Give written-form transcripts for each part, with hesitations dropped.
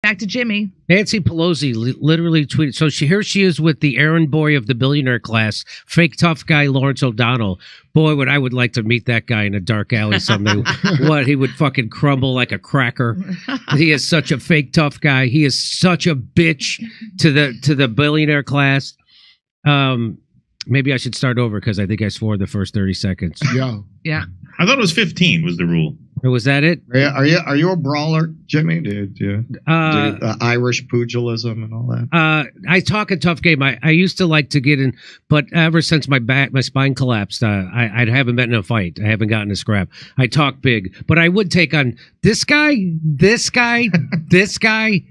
Back to Jimmy. Nancy Pelosi literally tweeted. So here she is with the errand boy of the billionaire class, fake tough guy Lawrence O'Donnell. Boy, I would like to meet that guy in a dark alley someday. What, he would fucking crumble like a cracker. He is such a fake tough guy. He is such a bitch to the billionaire class. Maybe I should start over because I think I swore the first 30 seconds. Yeah. I thought it was 15 was the rule. Was that it? Are you a brawler, Jimmy? Do you Irish pugilism and all that? I talk a tough game. I used to like to get in, but ever since my spine collapsed, I haven't been in a fight. I haven't gotten a scrap. I talk big, but I would take on this guy, this guy, this guy.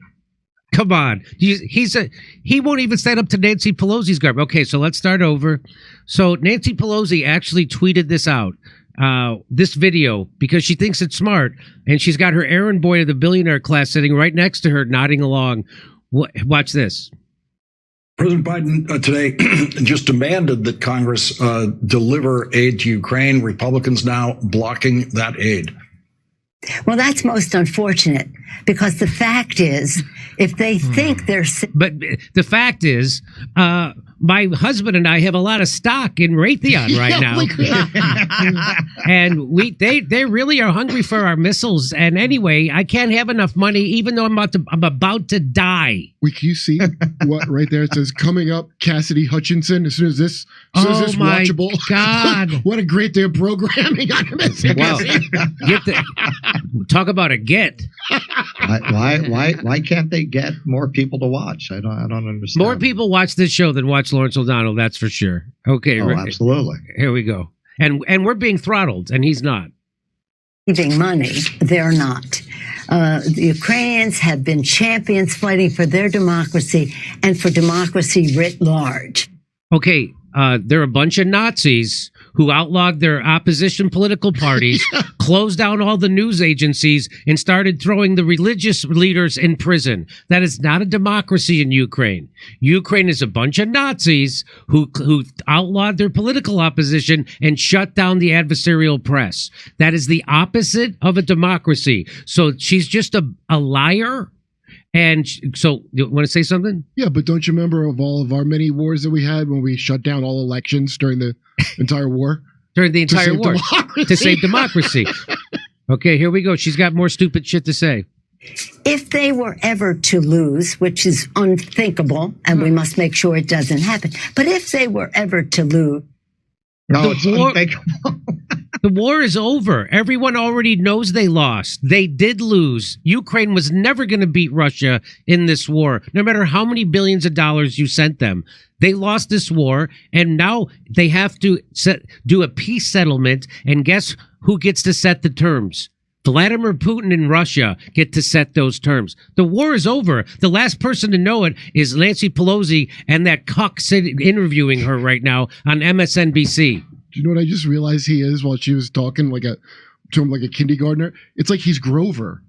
Come on. He won't even stand up to Nancy Pelosi's garb. Okay, so let's start over. So Nancy Pelosi actually tweeted this out. This video, because she thinks it's smart, and she's got her errand boy of the billionaire class sitting right next to her, nodding along. Watch this. President Biden today just demanded that Congress deliver aid to Ukraine. Republicans now blocking that aid. Well, that's most unfortunate, because the fact is, if they think they're... But the fact is, my husband and I have a lot of stock in Raytheon right now. And they really are hungry for our missiles. And anyway, I can't have enough money, even though I'm about to die. Wait, can you see what right there? It says, coming up, Cassidy Hutchinson. As soon as this watchable. God. What a great day of programming on MSNBC. Wow. Talk about a get. Why can't they get more people to watch? I don't understand. More people watch this show than watch Lawrence O'Donnell, that's for sure. Okay. Oh, absolutely. Here we go. And we're being throttled, and he's not. Giving money, they're not. The Ukrainians have been champions fighting for their democracy and for democracy writ large. Okay, they're a bunch of Nazis who outlawed their opposition political parties, closed down all the news agencies, and started throwing the religious leaders in prison. That is not a democracy in Ukraine. Ukraine is a bunch of Nazis who outlawed their political opposition and shut down the adversarial press. That is the opposite of a democracy. So she's just a liar. And so, you want to say something? Yeah, but don't you remember of all of our many wars that we had when we shut down all elections during the entire war? During the entire war. To save democracy. Okay, here we go. She's got more stupid shit to say. If they were ever to lose, which is unthinkable, and we must make sure it doesn't happen, but if they were ever to lose... No, it's unthinkable. The war is over. Everyone already knows they lost. They did lose. Ukraine was never going to beat Russia in this war, no matter how many billions of dollars you sent them. They lost this war, and now they have to do a peace settlement, and guess who gets to set the terms? Vladimir Putin and Russia get to set those terms. The war is over. The last person to know it is Nancy Pelosi and that cuck interviewing her right now on MSNBC. Do you know what I just realized he is while she was talking to him like a kindergartner? It's like he's Grover.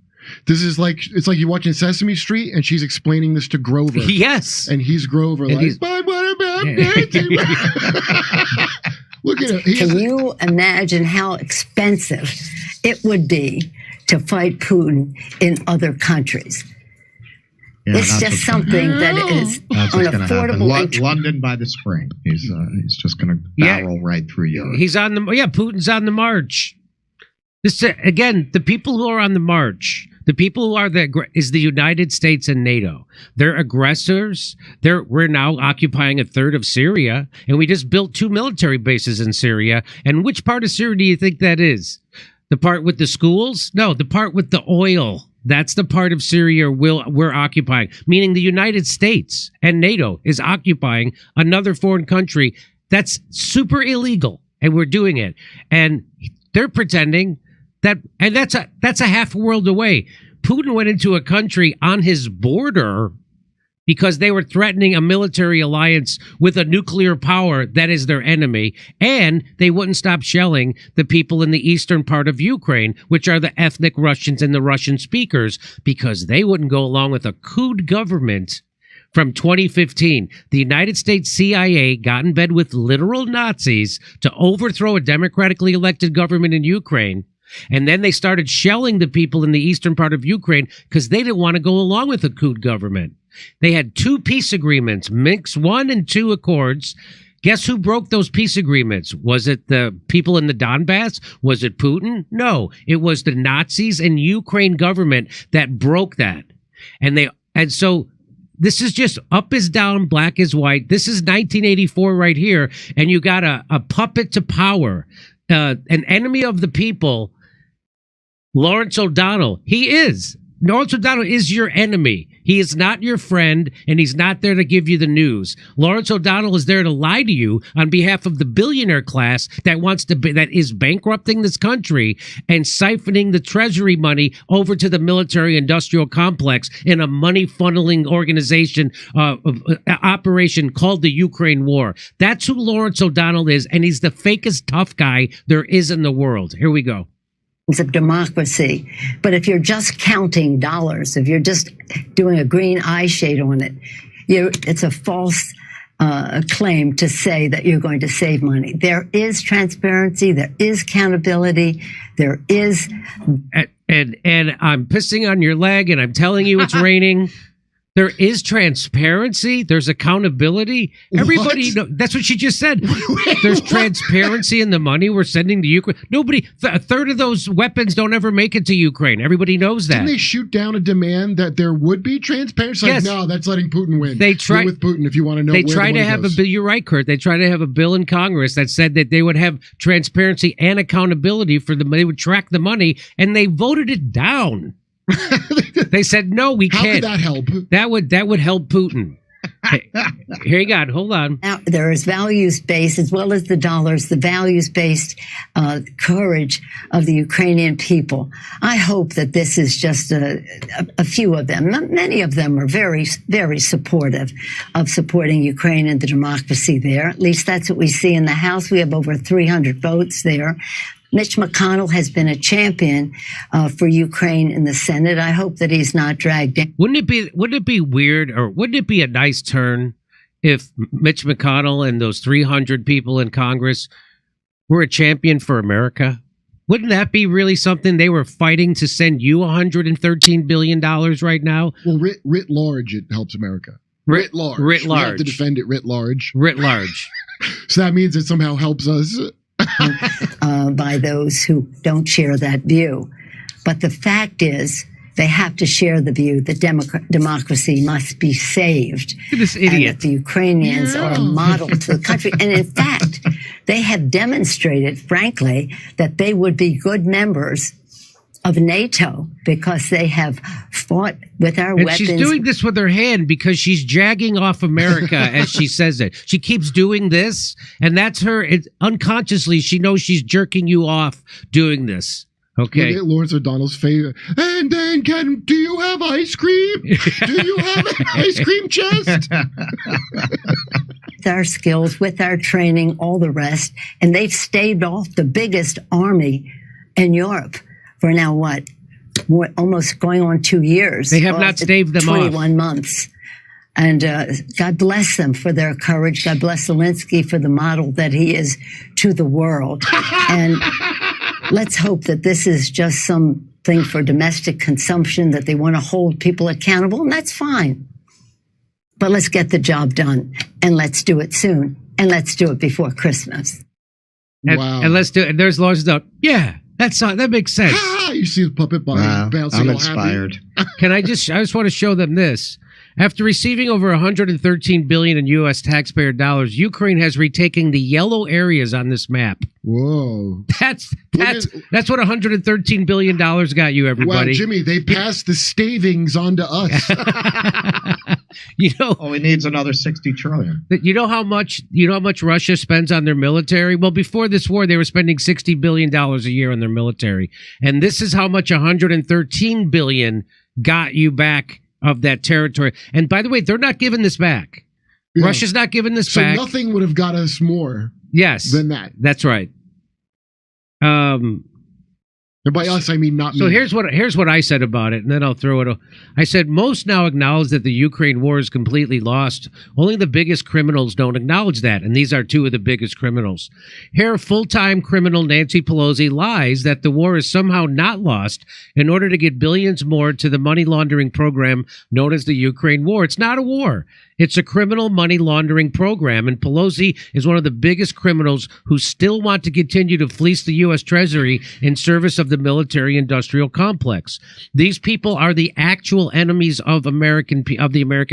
It's like you're watching Sesame Street and she's explaining this to Grover. Yes. And he's Grover. And Look at him. Can you imagine how expensive it would be to fight Putin in other countries? Yeah, it's just something that is unaffordable. London by the spring. He's just going to barrel right through Europe. He's on the Putin's on the march. This again, the people who are on the march, the people who are is the United States and NATO. They're aggressors. We're now occupying a third of Syria, and we just built 2 military bases in Syria. And which part of Syria do you think that is? The part with the schools? No, the part with the oil. That's the part of Syria we're occupying, meaning the United States and NATO is occupying another foreign country. That's super illegal, and we're doing it. And they're pretending that, and that's a half world away. Putin went into a country on his border because they were threatening a military alliance with a nuclear power that is their enemy, and they wouldn't stop shelling the people in the eastern part of Ukraine, which are the ethnic Russians and the Russian speakers, because they wouldn't go along with a coup government from 2015. The United States CIA got in bed with literal Nazis to overthrow a democratically elected government in Ukraine, And then they started shelling the people in the eastern part of Ukraine because they didn't want to go along with the Cohen government. They had 2 peace agreements, Minsk 1 and 2 accords. Guess who broke those peace agreements? Was it the people in the Donbass? Was it Putin? No, it was the Nazis and Ukraine government that broke that. And so this is just up is down, black is white. This is 1984 right here. And you got a puppet to power, an enemy of the people, Lawrence O'Donnell. Lawrence O'Donnell is your enemy. He is not your friend, and he's not there to give you the news. Lawrence O'Donnell is there to lie to you on behalf of the billionaire class that is bankrupting this country and siphoning the treasury money over to the military-industrial complex in a money-funneling organization operation called the Ukraine War. That's who Lawrence O'Donnell is, and he's the fakest tough guy there is in the world. Here we go. Of democracy. But if you're just counting dollars, if you're just doing a green eye shade on it, it's a false claim to say that you're going to save money. There is transparency, there is accountability, there is... And I'm pissing on your leg and I'm telling you it's raining. There is transparency. There's accountability. Everybody knows. That's what she just said. There's transparency in the money we're sending to Ukraine. A third of those weapons don't ever make it to Ukraine. Everybody knows that. Didn't they shoot down a demand that there would be transparency? Yes. No, that's letting Putin win. They try with Putin if you want to know. They try to have a bill. You're right, Kurt. They try to have a bill in Congress that said that they would have transparency and accountability for the. They would track the money, and they voted it down. They said no, we can't. How could that help? That would help Putin. Hey, here you go. Hold on. Now, there is values-based, as well as the dollars, the values-based courage of the Ukrainian people. I hope that this is just a few of them. Many of them are very, very supportive of supporting Ukraine and the democracy there. At least that's what we see in the House. We have over 300 votes there. Mitch McConnell has been a champion for Ukraine in the Senate. I hope that he's not dragged in. Wouldn't it be weird, or wouldn't it be a nice turn if Mitch McConnell and those 300 people in Congress were a champion for America? Wouldn't that be really something? They were fighting to send you $113 billion right now. Well, writ large, it helps America. Writ large. Writ large. We have to defend it writ large. Writ large. So that means it somehow helps us. By those who don't share that view. But the fact is, they have to share the view that democracy must be saved. Look at this idiot. And that the Ukrainians are a model to the country. And in fact, they have demonstrated, frankly, that they would be good members of NATO because they have fought with our weapons. She's doing this with her hand because she's jagging off America as she says it. She keeps doing this, and that's her. Unconsciously, she knows she's jerking you off doing this. Okay. Look at Lawrence O'Donnell's favorite. And then, do you have ice cream? Do you have an ice cream chest? With our skills, with our training, all the rest, and they've staved off the biggest army in Europe. For now, almost going on 2 years. They have not staved them 21 months. And God bless them for their courage. God bless Zelensky for the model that he is to the world. And let's hope that this is just something for domestic consumption, that they want to hold people accountable, and that's fine. But let's get the job done, and let's do it soon, and let's do it before Christmas. Wow. And let's do it. And there's Lawrence O'Donnell. Yeah. That makes sense. You see the puppet body bouncing. I'm inspired. I just want to show them this. After receiving over $113 billion in U.S. taxpayer dollars, Ukraine has retaken the yellow areas on this map. Whoa. That's what $113 billion got you, everybody. Wow, Jimmy, they passed the stavings on to us. All he needs another 60 trillion. You know how much Russia spends on their military? Well, before this war, they were spending $60 billion a year on their military. And this is how much $113 billion got you back of that territory. And by the way, they're not giving this back. Yeah. Russia's not giving this back. So nothing would have got us more than that. That's right. And by us, I mean not me. So here's what I said about it, and then I'll throw it. I said most now acknowledge that the Ukraine war is completely lost. Only the biggest criminals don't acknowledge that, and these are two of the biggest criminals. Here, full-time criminal Nancy Pelosi lies that the war is somehow not lost in order to get billions more to the money laundering program known as the Ukraine war. It's not a war. It's a criminal money laundering program, and Pelosi is one of the biggest criminals who still want to continue to fleece the U.S. Treasury in service of the military-industrial complex. These people are the actual enemies of the American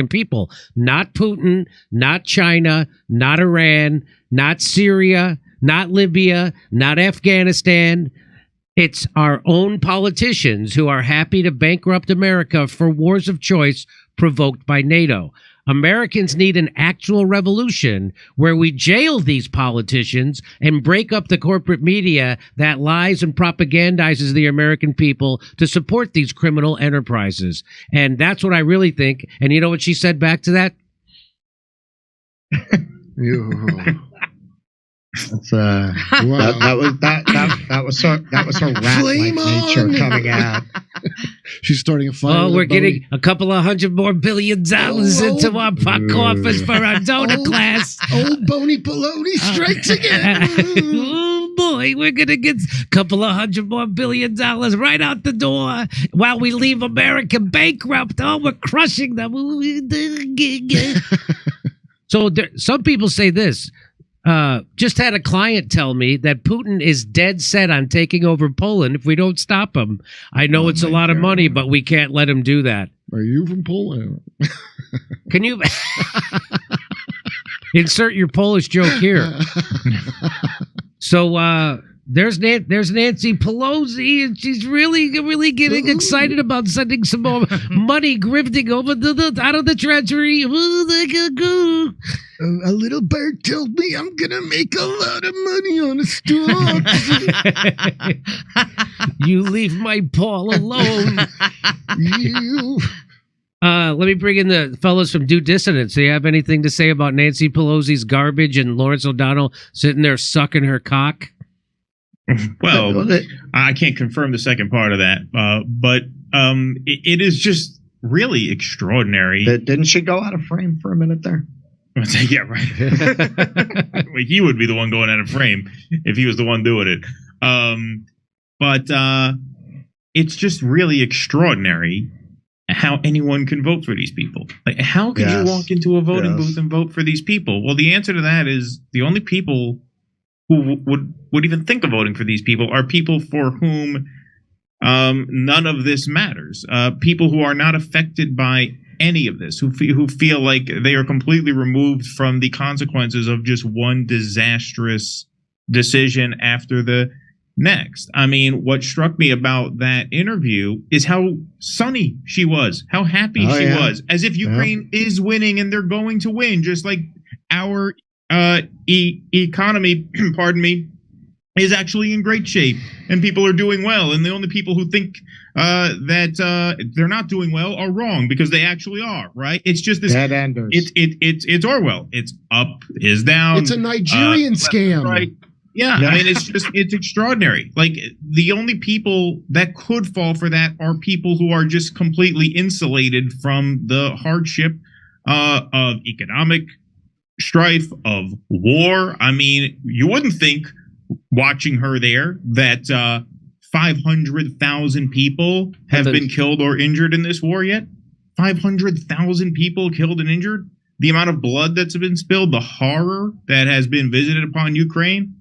people, not Putin, not China, not Iran, not Syria, not Libya, not Afghanistan. It's our own politicians who are happy to bankrupt America for wars of choice provoked by NATO. Americans need an actual revolution where we jail these politicians and break up the corporate media that lies and propagandizes the American people to support these criminal enterprises. And that's what I really think. And you know what she said back to that? That's that was her rat-like nature coming out. She's starting a fight. Oh, we're getting a couple of $100 more billion into our coffers for our donor class. Old Boney Pelosi strikes again. Oh boy, we're gonna get a couple of $100 more billion right out the door while we leave America bankrupt. Oh, we're crushing them. So some people say this. Just had a client tell me that Putin is dead set on taking over Poland if we don't stop him. I know it's a lot of money, but we can't let him do that. Are you from Poland? Can you insert your Polish joke here? So there's Nancy Pelosi, and she's really getting excited about sending some more money grifting over out of the treasury. A little bird told me I'm gonna make a lot of money on a stock. You leave my Paul alone. Let me bring in the fellows from Dissidence. Do you have anything to say about Nancy Pelosi's garbage and Lawrence O'Donnell sitting there sucking her cock? Well, I can't confirm the second part of that, but it is just really extraordinary. Didn't she go out of frame for a minute there? Yeah, right. Well, he would be the one going out of frame if he was the one doing it. But it's just really extraordinary how anyone can vote for these people. Like, how could you walk into a voting booth and vote for these people? Well, the answer to that is the only people who would even think of voting for these people are people for whom none of this matters. People who are not affected by any of this, who feel like they are completely removed from the consequences of just one disastrous decision after the next. I mean, what struck me about that interview is how sunny she was, how happy she was, as if Ukraine is winning and they're going to win, just like our economy, pardon me, is actually in great shape and people are doing well. And the only people who think that they're not doing well are wrong, because they actually are, right? It's just this dead enders. It's Orwell. It's up is down. It's a Nigerian scam. Right. Yeah, I mean, it's extraordinary. Like, the only people that could fall for that are people who are just completely insulated from the hardship of economic strife, of war. I mean, you wouldn't think, watching her there, that 500,000 people have been killed or injured in this war yet. 500,000 people killed and injured. The amount of blood that's been spilled, the horror that has been visited upon Ukraine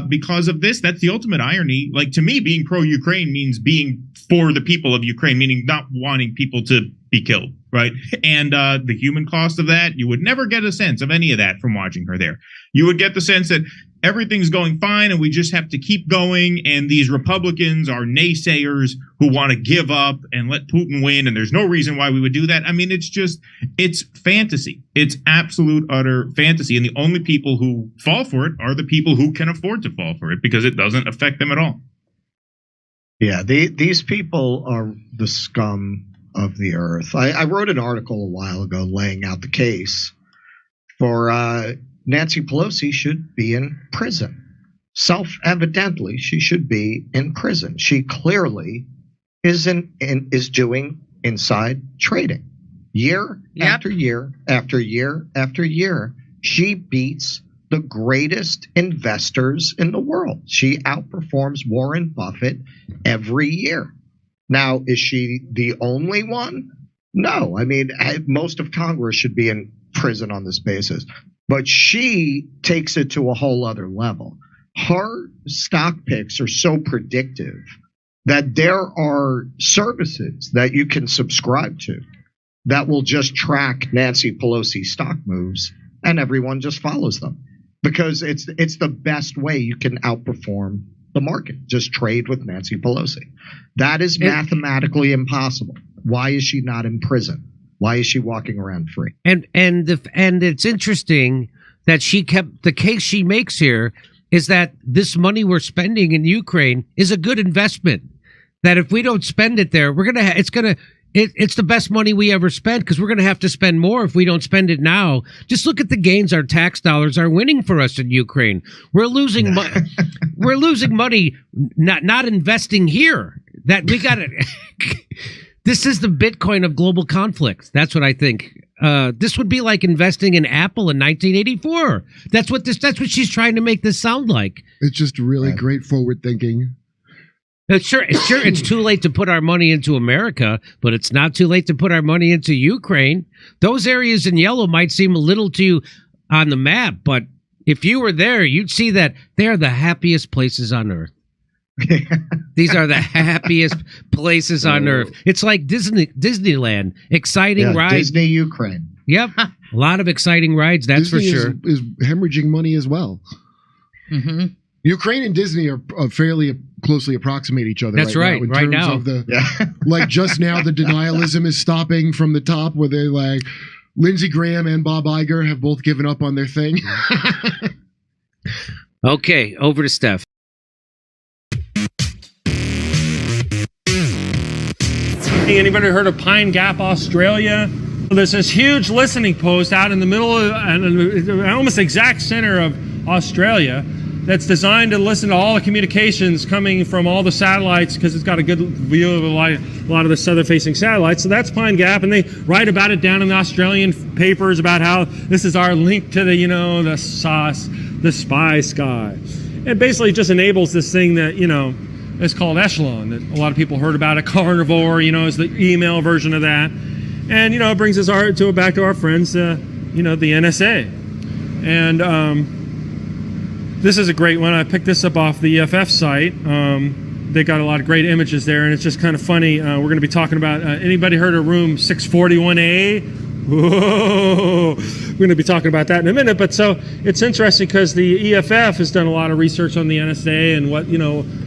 because of this. That's the ultimate irony. Like, to me, being pro-Ukraine means being for the people of Ukraine, meaning not wanting people to be killed, right? And the human cost of that, you would never get a sense of any of that from watching her there. You would get the sense that everything's going fine and we just have to keep going, and these Republicans are naysayers who want to give up and let Putin win, and there's no reason why we would do that. I mean, it's fantasy. It's absolute, utter fantasy, and the only people who fall for it are the people who can afford to fall for it, because it doesn't affect them at all. Yeah, these people are the scum of the earth. I wrote an article a while ago laying out the case for Nancy Pelosi should be in prison. self-evidently she should be in prison. She clearly is doing inside trading. Year after year after year after year, she beats the greatest investors in the world. She outperforms Warren Buffett every year. Now, is she the only one? No. I mean, most of Congress should be in prison on this basis. But she takes it to a whole other level. Her stock picks are so predictive that there are services that you can subscribe to that will just track Nancy Pelosi stock moves, and everyone just follows them because it's the best way you can outperform the market. Just trade with Nancy Pelosi. That is mathematically impossible. Why is she not in prison? Why is she walking around free? And it's interesting that she kept the case she makes here is that this money we're spending in Ukraine is a good investment. That if we don't spend it there, it's the best money we ever spent because we're going to have to spend more if we don't spend it now. Just look at the gains our tax dollars are winning for us in Ukraine. We're losing money. We're losing money not investing here. That we got it. This is the Bitcoin of global conflict. That's what I think. This would be like investing in Apple in 1984. That's what she's trying to make this sound like. It's just really great forward thinking. Sure, it's too late to put our money into America, but it's not too late to put our money into Ukraine. Those areas in yellow might seem a little too on the map, but if you were there, you'd see that they're the happiest places on earth. These are the happiest places on earth. It's like Disneyland, exciting rides. Disney Ukraine. Yep, a lot of exciting rides. That's Disney for sure. Is hemorrhaging money as well. Mm-hmm. Ukraine and Disney are fairly closely approximate each other. That's right. Right now, of like just now, the denialism is stopping from the top, where they like Lindsey Graham and Bob Iger have both given up on their thing. Okay, over to Steph. Anybody heard of Pine Gap, Australia? There's this huge listening post out in the middle of, almost exact center of Australia, that's designed to listen to all the communications coming from all the satellites because it's got a good view of a lot of the southern-facing satellites. So that's Pine Gap, and they write about it down in the Australian papers about how this is our link to the spy sky. It basically just enables this thing that it's called Echelon, that a lot of people heard about. Carnivore, is the email version of that, and it brings us back to our friends, the NSA, and. This is a great one. I picked this up off the EFF site. They got a lot of great images there, and it's just kind of funny. We're going to be talking about, anybody heard of room 641A? Whoa! We're going to be talking about that in a minute. But so it's interesting because the EFF has done a lot of research on the NSA and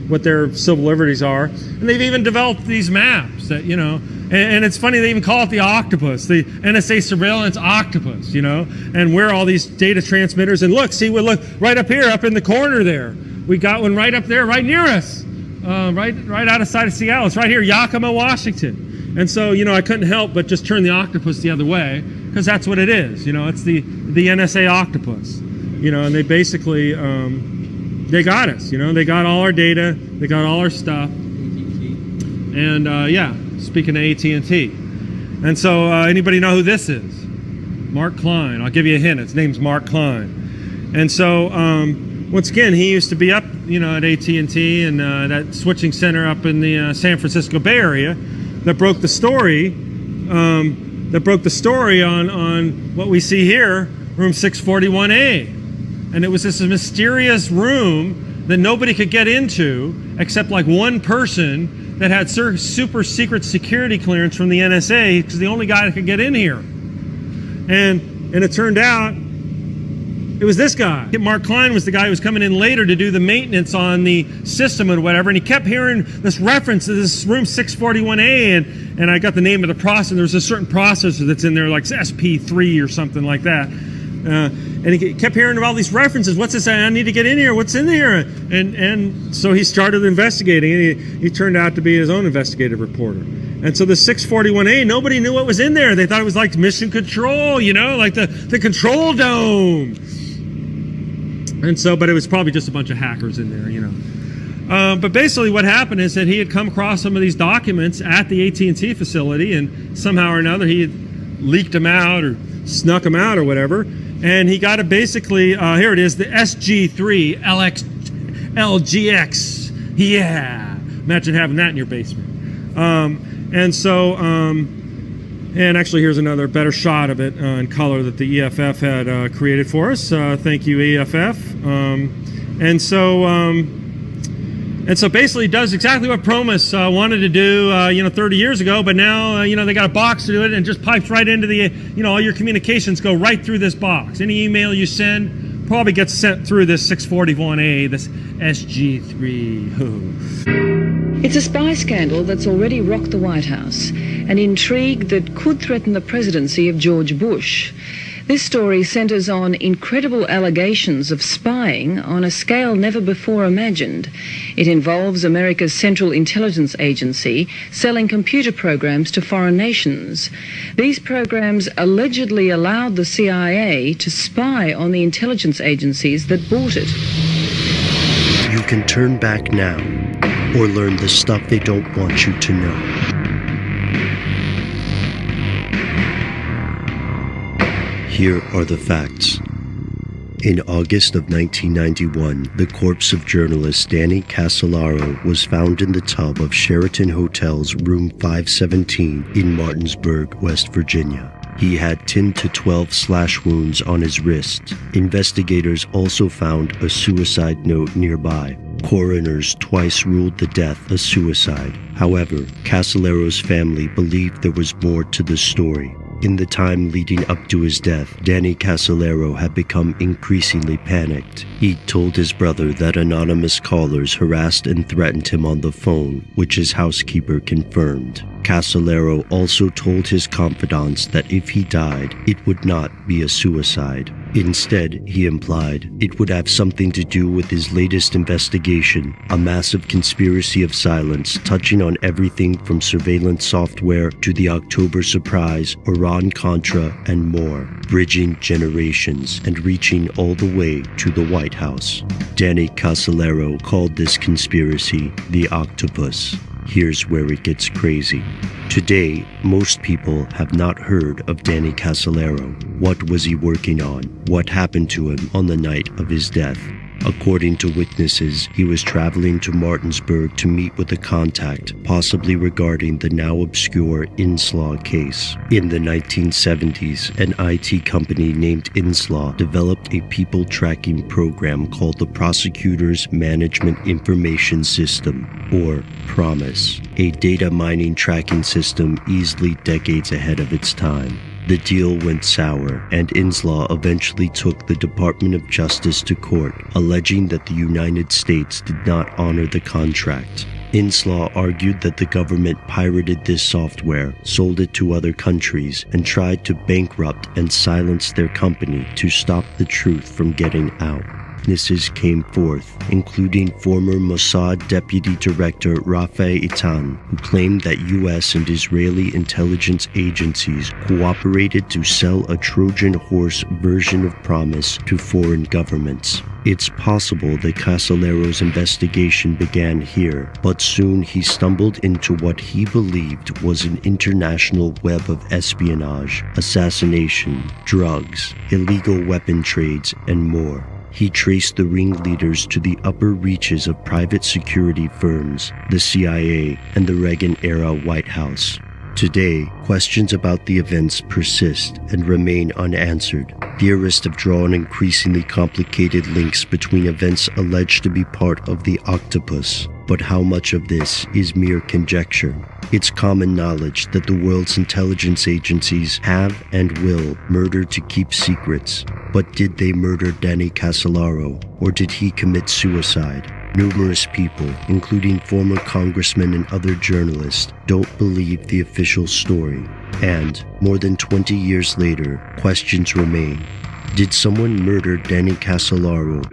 what their civil liberties are. And they've even developed these maps that, and it's funny, they even call it the octopus, the NSA surveillance octopus, and where all these data transmitters. And look right up here, up in the corner there. We got one right up there, right near us, right outside of Seattle. It's right here, Yakima, Washington. And so, I couldn't help but just turn the octopus the other way because that's what it is. It's the NSA octopus, and they basically, they got us, they got all our data, they got all our stuff. And speaking of AT&T. And so anybody know who this is? Mark Klein. I'll give you a hint. His name's Mark Klein. And so once again, he used to be up, at AT&T and that switching center up in the San Francisco Bay Area that broke the story. On what we see here, room 641A. And it was this mysterious room that nobody could get into except like one person that had super secret security clearance from the NSA because the only guy that could get in here. And it turned out it was this guy. Mark Klein was the guy who was coming in later to do the maintenance on the system and whatever, and he kept hearing this reference to this room 641A, and I got the name of the processor. There's a certain processor that's in there, like SP3 or something like that. And he kept hearing about all these references. What's this? I need to get in here. What's in here? And so he started investigating, and he turned out to be his own investigative reporter. And so the 641A, nobody knew what was in there. They thought it was like mission control, like the control dome. And so, but it was probably just a bunch of hackers in there, you know. But basically what happened is that he had come across some of these documents at the AT&T facility, and somehow or another he had leaked them out or snuck them out or whatever. And he got it basically, here it is, the SG3 LGX. Yeah. Imagine having that in your basement. And actually here's another better shot of it in color that the EFF had created for us. Thank you, EFF. And so basically it does exactly what Promus wanted to do, 30 years ago, but now, they got a box to do it and just pipes right into the, all your communications go right through this box. Any email you send probably gets sent through this 641A, this SG3. It's a spy scandal that's already rocked the White House, an intrigue that could threaten the presidency of George Bush. This story centers on incredible allegations of spying on a scale never before imagined. It involves America's Central Intelligence Agency selling computer programs to foreign nations. These programs allegedly allowed the CIA to spy on the intelligence agencies that bought it. You can turn back now or learn the stuff they don't want you to know. Here are the facts. In August of 1991, the corpse of journalist Danny Casolaro was found in the tub of Sheraton Hotel's room 517 in Martinsburg, West Virginia. He had 10 to 12 slash wounds on his wrist. Investigators also found a suicide note nearby. Coroners twice ruled the death a suicide. However, Casolaro's family believed there was more to the story. In the time leading up to his death, Danny Casolaro had become increasingly panicked. He told his brother that anonymous callers harassed and threatened him on the phone, which his housekeeper confirmed. Casolaro also told his confidants that if he died, it would not be a suicide. Instead, he implied, it would have something to do with his latest investigation, a massive conspiracy of silence touching on everything from surveillance software to the October surprise, Iran-Contra, and more, bridging generations and reaching all the way to the White House. Danny Casolaro called this conspiracy the Octopus. Here's where it gets crazy. Today, most people have not heard of Danny Casolaro. What was he working on? What happened to him on the night of his death? According to witnesses, he was traveling to Martinsburg to meet with a contact, possibly regarding the now obscure Inslaw case. In the 1970s, an IT company named Inslaw developed a people tracking program called the Prosecutor's Management Information System, or PROMIS, a data mining tracking system easily decades ahead of its time. The deal went sour, and Inslaw eventually took the Department of Justice to court, alleging that the United States did not honor the contract. Inslaw argued that the government pirated this software, sold it to other countries, and tried to bankrupt and silence their company to stop the truth from getting out. Witnesses came forth, including former Mossad Deputy Director Rafael Itan, who claimed that U.S. and Israeli intelligence agencies cooperated to sell a Trojan horse version of PROMIS to foreign governments. It's possible that Casolaro's investigation began here, but soon he stumbled into what he believed was an international web of espionage, assassination, drugs, illegal weapon trades, and more. He traced the ringleaders to the upper reaches of private security firms, the CIA, and the Reagan-era White House. Today, questions about the events persist and remain unanswered. Theorists have drawn increasingly complicated links between events alleged to be part of the octopus, but how much of this is mere conjecture? It's common knowledge that the world's intelligence agencies have and will murder to keep secrets. But did they murder Danny Casolaro, or did he commit suicide? Numerous people, including former congressmen and other journalists, don't believe the official story. And, more than 20 years later, questions remain. Did someone murder Danny Casolaro?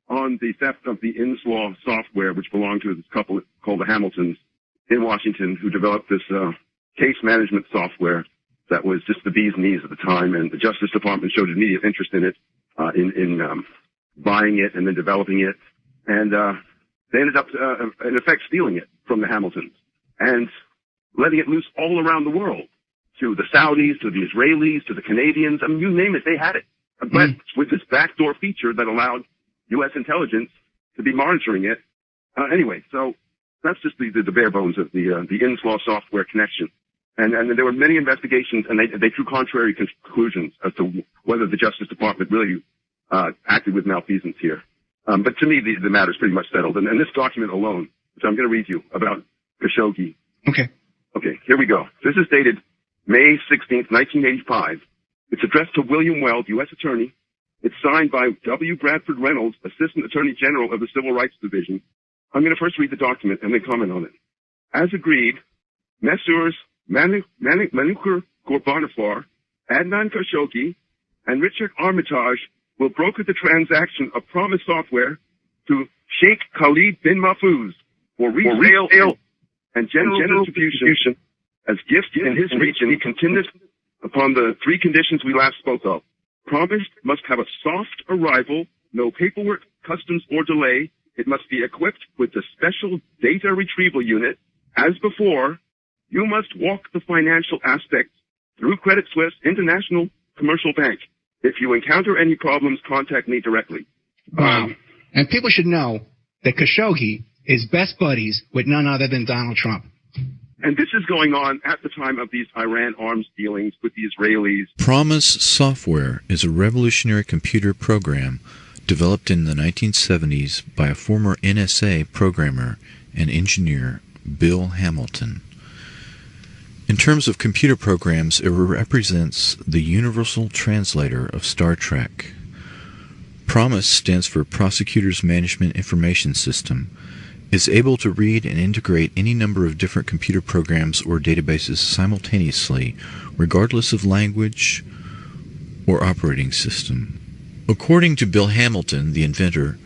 On the theft of the Inslaw software, which belonged to this couple called the Hamiltons in Washington, who developed this case management software that was just the bee's knees at the time, and the Justice Department showed immediate interest in it, in buying it and then developing it. And they ended up, in effect, stealing it from the Hamiltons and letting it loose all around the world, to the Saudis, to the Israelis, to the Canadians. I mean, you name it, they had it. But with this backdoor feature that allowed U.S. intelligence to be monitoring it. Anyway, so that's just the bare bones of the INSLAW software connection. And there were many investigations, and they drew contrary conclusions as to whether the Justice Department really acted with malfeasance here. But to me, the matter's pretty much settled. And this document alone, which I'm going to read you about Khashoggi. Okay, here we go. This is dated May 16th, 1985. It's addressed to William Weld, U.S. Attorney. It's signed by W. Bradford Reynolds, Assistant Attorney General of the Civil Rights Division. I'm going to first read the document and then comment on it. As agreed, Messrs. Manukur Ghorbanifar, Adnan Khashoggi, and Richard Armitage will broker the transaction of Promise Software to Sheikh Khalid bin Mahfouz for resale and general distribution as gifts in his region, contingent upon the three conditions we last spoke of. Promise must have a soft arrival, no paperwork, customs, or delay. It must be equipped with the special data retrieval unit. As before, you must walk the financial aspects through Credit Suisse International Commercial Bank. If you encounter any problems, contact me directly. Wow. And people should know that Khashoggi is best buddies with none other than Donald Trump. And this is going on at the time of these Iran arms dealings with the Israelis. Promise Software is a revolutionary computer program developed in the 1970s by a former NSA programmer and engineer, Bill Hamilton. In terms of computer programs, it represents the universal translator of Star Trek. PROMIS stands for Prosecutors Management Information System. It's able to read and integrate any number of different computer programs or databases simultaneously, regardless of language or operating system. According to Bill Hamilton, the inventor,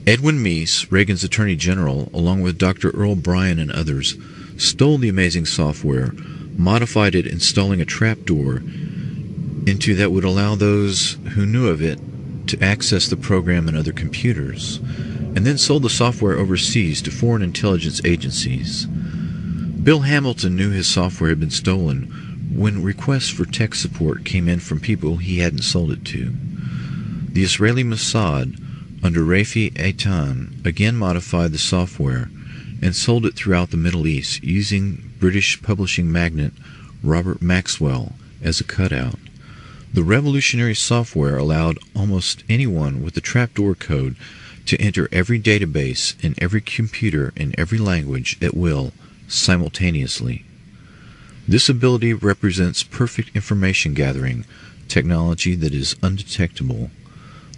Edwin Meese, Reagan's Attorney General, along with Dr. Earl Bryan and others, stole the amazing software, modified it, installing a trapdoor into that would allow those who knew of it to access the program and other computers, and then sold the software overseas to foreign intelligence agencies. Bill Hamilton knew his software had been stolen when requests for tech support came in from people he hadn't sold it to. The Israeli Mossad, under Rafi Eitan, again modified the software and sold it throughout the Middle East using British publishing magnate Robert Maxwell as a cutout. The revolutionary software allowed almost anyone with the trapdoor code to enter every database in every computer in every language at will, simultaneously. This ability represents perfect information gathering, technology that is undetectable,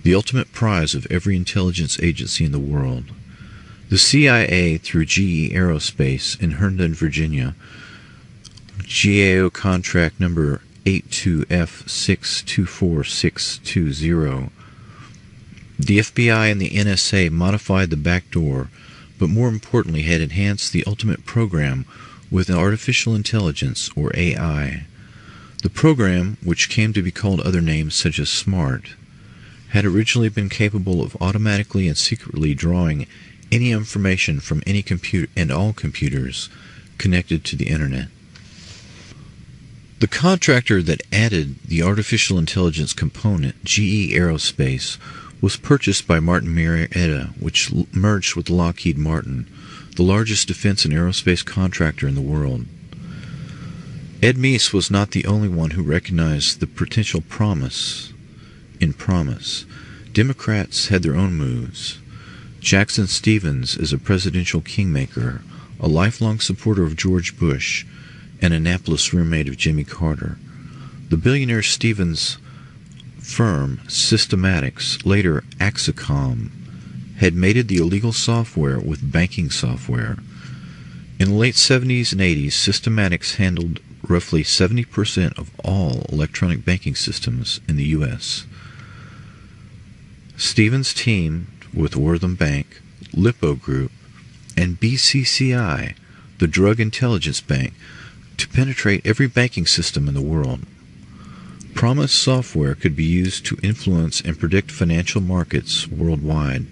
the ultimate prize of every intelligence agency in the world. The CIA, through GE Aerospace in Herndon, Virginia, GAO contract number 82F624620. The FBI and the NSA modified the backdoor, but more importantly had enhanced the ultimate program with artificial intelligence, or AI. The program, which came to be called other names such as SMART, had originally been capable of automatically and secretly drawing any information from any computer and all computers connected to the Internet. The contractor that added the artificial intelligence component, GE Aerospace, was purchased by Martin Marietta, which merged with Lockheed Martin, the largest defense and aerospace contractor in the world. Ed Meese was not the only one who recognized the potential promise in Promise. Democrats had their own moves. Jackson Stevens is a presidential kingmaker, a lifelong supporter of George Bush, and Annapolis roommate of Jimmy Carter. The billionaire Stevens' firm, Systematics, later Axicom, had mated the illegal software with banking software. In the late 70s and 80s, Systematics handled roughly 70% of all electronic banking systems in the U.S. Stevens teamed with Wortham Bank, Lippo Group, and BCCI, the Drug Intelligence Bank, to penetrate every banking system in the world. Promise software could be used to influence and predict financial markets worldwide.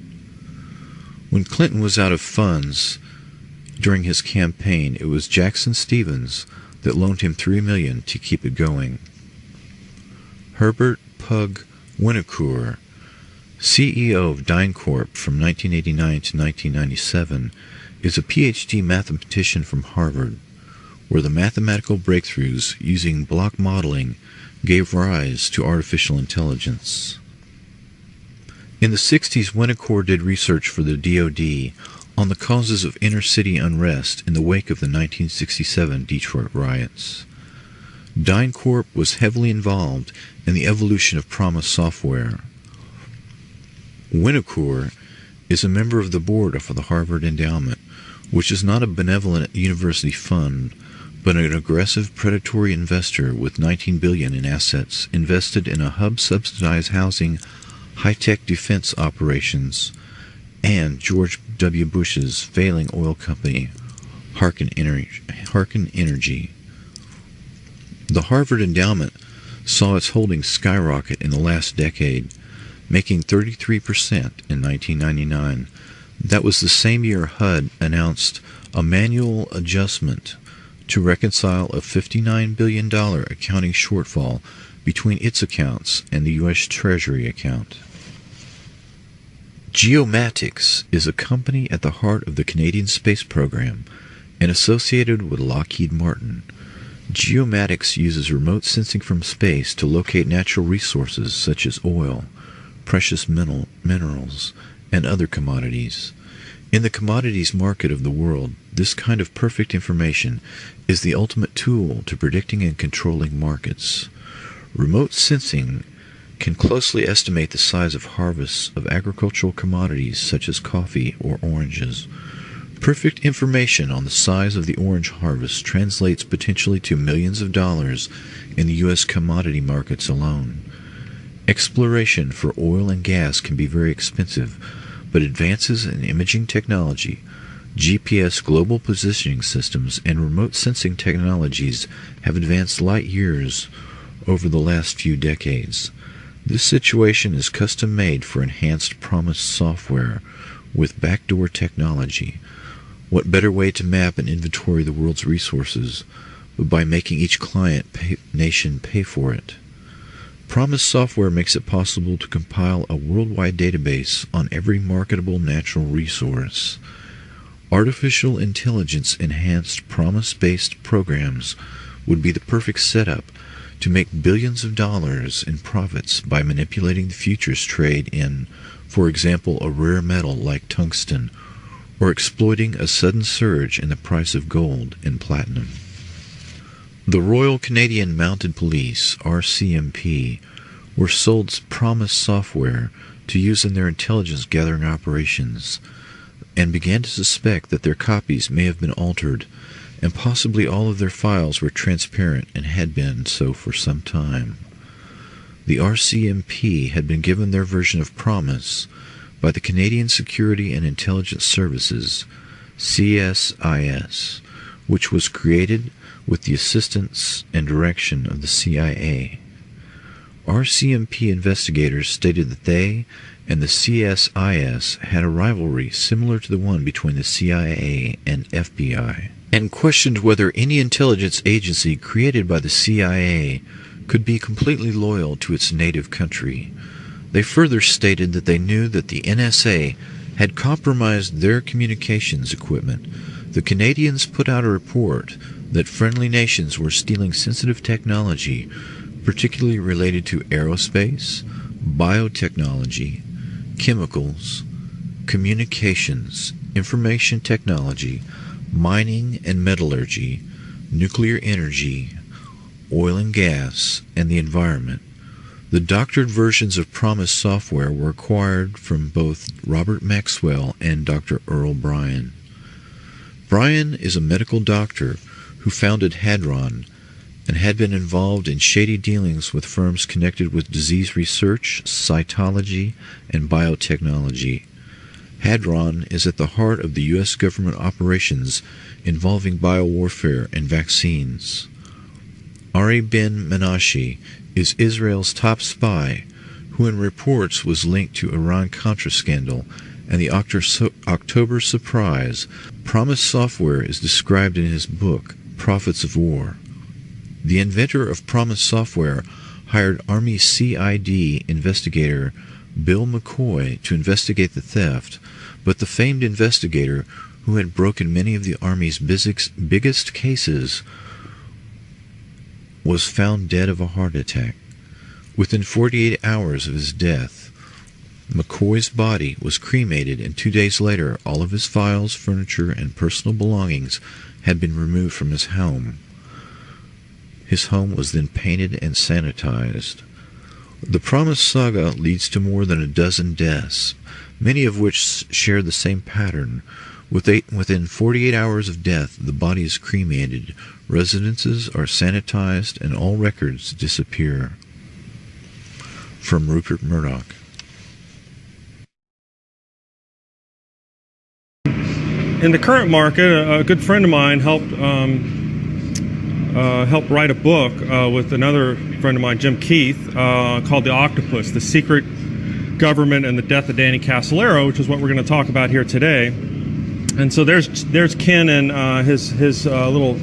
When Clinton was out of funds during his campaign, it was Jackson Stevens that loaned him $3 million to keep it going. Herbert Pug Winnocour, CEO of DynCorp from 1989 to 1997, is a PhD mathematician from Harvard, where the mathematical breakthroughs using block modeling gave rise to artificial intelligence. In the 60s, Winnocour did research for the DoD on the causes of inner-city unrest in the wake of the 1967 Detroit riots. DynCorp was heavily involved in the evolution of Promise software. Winnocour is a member of the board of the Harvard Endowment, which is not a benevolent university fund, but an aggressive predatory investor with $19 billion in assets invested in a hub-subsidized housing, high-tech defense operations, and George W. Bush's failing oil company, Harken Energy. The Harvard Endowment saw its holdings skyrocket in the last decade, making 33% in 1999. That was the same year HUD announced a manual adjustment to reconcile a $59 billion accounting shortfall between its accounts and the U.S. Treasury account. Geomatics is a company at the heart of the Canadian space program and associated with Lockheed Martin. Geomatics uses remote sensing from space to locate natural resources such as oil, precious minerals, and other commodities. In the commodities market of the world, this kind of perfect information is the ultimate tool to predicting and controlling markets. Remote sensing can closely estimate the size of harvests of agricultural commodities such as coffee or oranges. Perfect information on the size of the orange harvest translates potentially to millions of dollars in the U.S. commodity markets alone. Exploration for oil and gas can be very expensive, but advances in imaging technology, GPS global positioning systems, and remote sensing technologies have advanced light years over the last few decades. This situation is custom-made for enhanced Promise software with backdoor technology. What better way to map and inventory the world's resources but by making each nation pay for it? Promise software makes it possible to compile a worldwide database on every marketable natural resource. Artificial intelligence enhanced Promise-based programs would be the perfect setup to make billions of dollars in profits by manipulating the futures trade in, for example, a rare metal like tungsten, or exploiting a sudden surge in the price of gold and platinum. The Royal Canadian Mounted Police, RCMP, were sold Promise software to use in their intelligence gathering operations, and began to suspect that their copies may have been altered, and possibly all of their files were transparent and had been so for some time. The RCMP had been given their version of Promise by the Canadian Security and Intelligence Services, CSIS, which was created with the assistance and direction of the CIA. RCMP investigators stated that they and the CSIS had a rivalry similar to the one between the CIA and FBI, and questioned whether any intelligence agency created by the CIA could be completely loyal to its native country. They further stated that they knew that the NSA had compromised their communications equipment. The Canadians put out a report that friendly nations were stealing sensitive technology, particularly related to aerospace, biotechnology, chemicals, communications, information technology, mining and metallurgy, nuclear energy, oil and gas, and the environment. The doctored versions of Promise software were acquired from both Robert Maxwell and Dr. Earl Bryan. Bryan is a medical doctor who founded Hadron and had been involved in shady dealings with firms connected with disease research, cytology, and biotechnology. Hadron is at the heart of the U.S. government operations involving biowarfare and vaccines. Ari Ben Menashe is Israel's top spy, who in reports was linked to Iran-Contra scandal and the October surprise. Promise Software is described in his book, Prophets of War. The inventor of Promise Software hired Army CID investigator Bill McCoy to investigate the theft, but the famed investigator, who had broken many of the Army's biggest cases, was found dead of a heart attack. Within 48 hours of his death, McCoy's body was cremated, and 2 days later all of his files, furniture, and personal belongings had been removed from his home. His home was then painted and sanitized. The Promise saga leads to more than a dozen deaths, many of which share the same pattern. Within 48 hours of death, the body is cremated, residences are sanitized, and all records disappear. From Rupert Murdoch. In the current market, a good friend of mine helped write a book with another friend of mine, Jim Keith, called The Octopus, The Secret Government and the Death of Danny Casolaro, which is what we're going to talk about here today. And so there's Ken and his little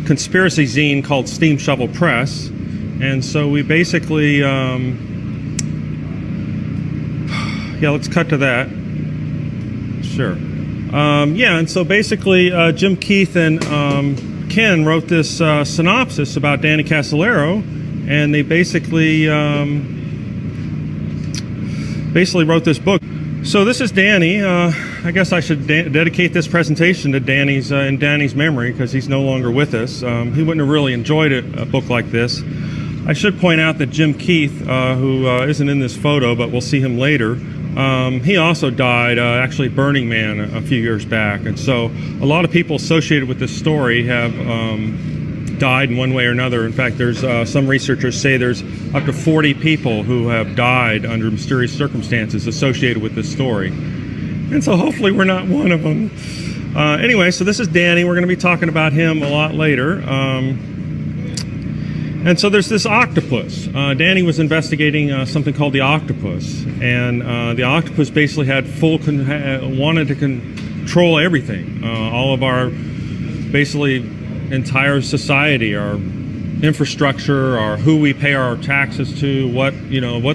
conspiracy zine called Steam Shovel Press. And so we basically, let's cut to that. Sure. And so basically Jim Keith and Ken wrote this synopsis about Danny Casolaro, and they basically wrote this book. So this is Danny. I guess I should dedicate this presentation to Danny's in Danny's memory, because he's no longer with us. He wouldn't have really enjoyed a book like this. I should point out that Jim Keith, who isn't in this photo, but we'll see him later, he also died actually at Burning Man a few years back. And so a lot of people associated with this story have died in one way or another. In fact, there's some researchers say there's up to 40 people who have died under mysterious circumstances associated with this story. And so hopefully we're not one of them. Anyway, so this is Danny. We're going to be talking about him a lot later. And so there's this octopus. Danny was investigating something called the octopus, and the octopus basically had wanted to control everything, all of our basically entire society, our infrastructure, our who we pay our taxes to, what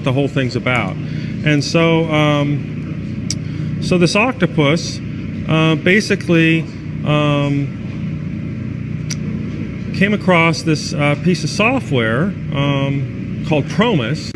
the whole thing's about. And so so this octopus basically came across this piece of software called Promise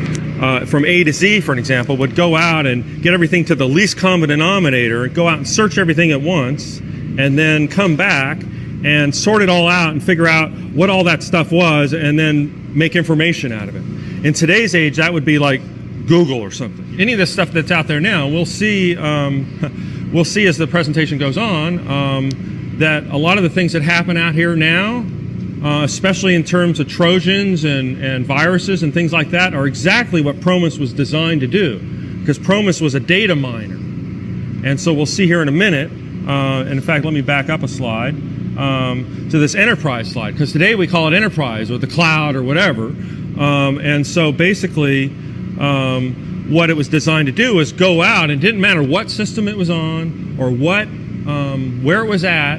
from A to Z, for an example, would go out and get everything to the least common denominator, go out and search everything at once, and then come back and sort it all out and figure out what all that stuff was, and then make information out of it. In today's age, that would be like Google or something. Any of this stuff that's out there now, we'll see as the presentation goes on, that a lot of the things that happen out here now, especially in terms of Trojans and viruses and things like that, are exactly what Promise was designed to do, because Promise was a data miner. And so we'll see here in a minute, and in fact, let me back up a slide, to this enterprise slide, because today we call it enterprise or the cloud or whatever. And so basically, what it was designed to do was go out, and it didn't matter what system it was on or where it was at,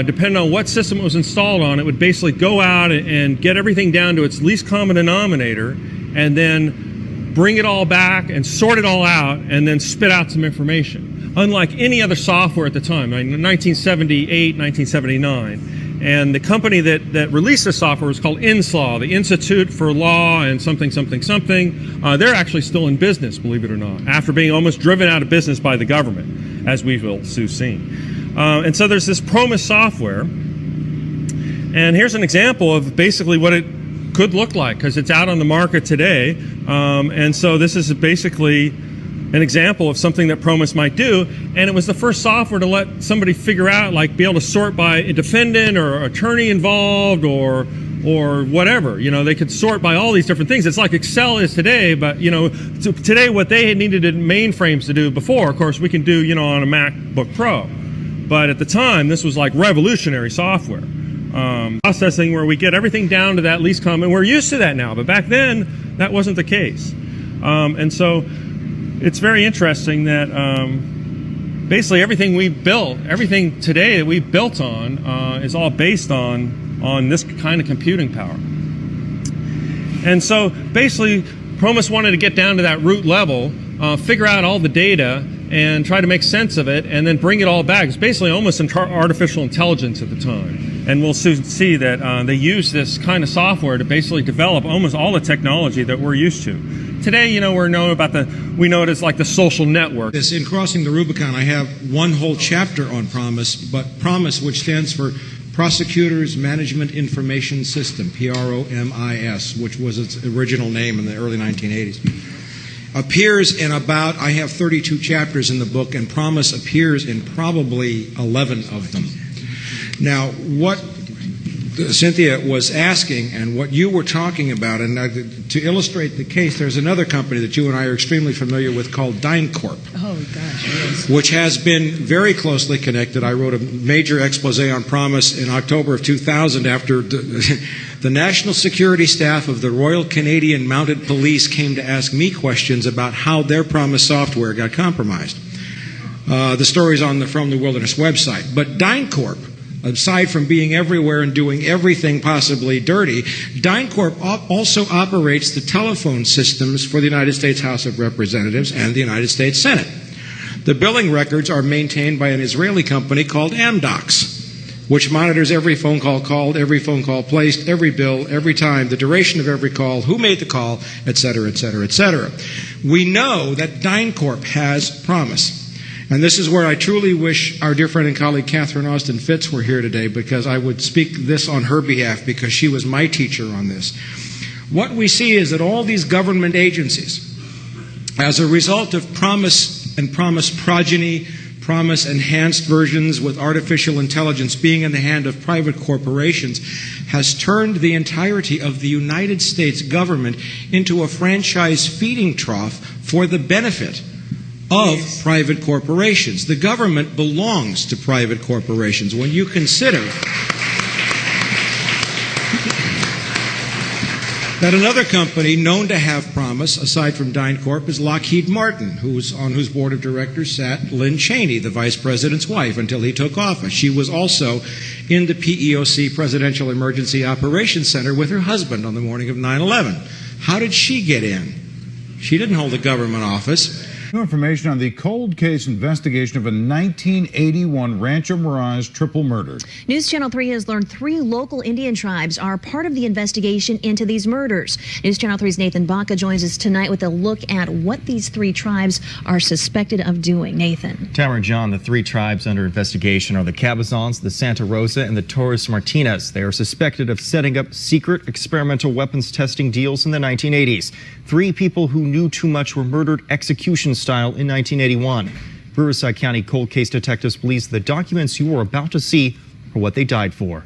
depending on what system it was installed on, it would basically go out and get everything down to its least common denominator, and then bring it all back and sort it all out, and then spit out some information. Unlike any other software at the time, 1978, 1979. And the company that released the software was called INSLAW, the Institute for Law and something, something, something. They're actually still in business, believe it or not, after being almost driven out of business by the government, as we will soon see. And so there's this Promise software, and here's an example of basically what it could look like, because it's out on the market today. And so this is basically an example of something that Promise might do, and it was the first software to let somebody figure out, like be able to sort by a defendant or attorney involved or whatever. They could sort by all these different things. It's like Excel is today, but today what they had needed mainframes to do before, of course, we can do on a MacBook Pro. But at the time, this was like revolutionary software. processing where we get everything down to that least common. We're used to that now, but back then that wasn't the case. And so it's very interesting that basically everything we built, everything today that we built on is all based on this kind of computing power. And so basically Promis wanted to get down to that root level, figure out all the data and try to make sense of it and then bring it all back. It's basically almost artificial intelligence at the time. And we'll soon see that they use this kind of software to basically develop almost all the technology that we're used to. Today, we know it as like the social network. In Crossing the Rubicon, I have one whole chapter on Promise, but Promise, which stands for Prosecutors Management Information System, PROMIS, which was its original name in the early 1980s, appears in I have 32 chapters in the book, and Promise appears in probably 11 of them. Now, what Cynthia was asking and what you were talking about, and to illustrate the case, there's another company that you and I are extremely familiar with called DynCorp. Oh, gosh, yes. Which has been very closely connected. I wrote a major expose on Promise in October of 2000 after the National Security Staff of the Royal Canadian Mounted Police came to ask me questions about how their Promise software got compromised. The story's on the From the Wilderness website. But DynCorp, aside from being everywhere and doing everything possibly dirty, DynCorp also operates the telephone systems for the United States House of Representatives and the United States Senate. The billing records are maintained by an Israeli company called Amdocs, which monitors every phone call called, every phone call placed, every bill, every time, the duration of every call, who made the call, etc., etc., etc. We know that DynCorp has Promise. And this is where I truly wish our dear friend and colleague Catherine Austin Fitts were here today, because I would speak this on her behalf, because she was my teacher on this. What we see is that all these government agencies, as a result of Promise and Promise progeny, Promise enhanced versions with artificial intelligence being in the hand of private corporations, has turned the entirety of the United States government into a franchise feeding trough for the benefit of private corporations. The government belongs to private corporations. When you consider that another company known to have Promise, aside from DynCorp, is Lockheed Martin, on whose board of directors sat Lynn Cheney, the vice president's wife, until he took office. She was also in the PEOC Presidential Emergency Operations Center with her husband on the morning of 9/11. How did she get in? She didn't hold a government office. New information on the cold case investigation of a 1981 Rancho Mirage triple murder. News Channel 3 has learned 3 local Indian tribes are part of the investigation into these murders. News Channel 3's Nathan Baca joins us tonight with a look at what these 3 tribes are suspected of doing. Nathan. Tamara and John, the 3 tribes under investigation are the Cabazons, the Santa Rosa, and the Torres Martinez. They are suspected of setting up secret experimental weapons testing deals in the 1980s. 3 people who knew too much were murdered execution style in 1981. Riverside County cold case detectives believe the documents you are about to see are what they died for.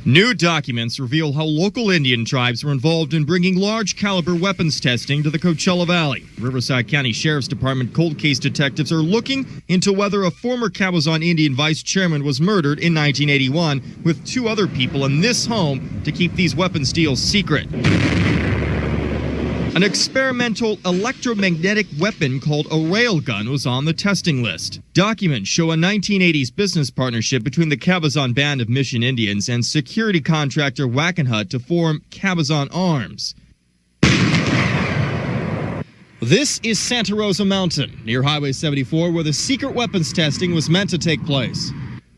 New documents reveal how local Indian tribes were involved in bringing large caliber weapons testing to the Coachella Valley. Riverside County Sheriff's Department cold case detectives are looking into whether a former Cabazon Indian vice chairman was murdered in 1981 with 2 other people in this home to keep these weapons deals secret. An experimental electromagnetic weapon called a railgun was on the testing list. Documents show a 1980s business partnership between the Cabazon Band of Mission Indians and security contractor Wackenhut to form Cabazon Arms. This is Santa Rosa Mountain, near Highway 74, where the secret weapons testing was meant to take place.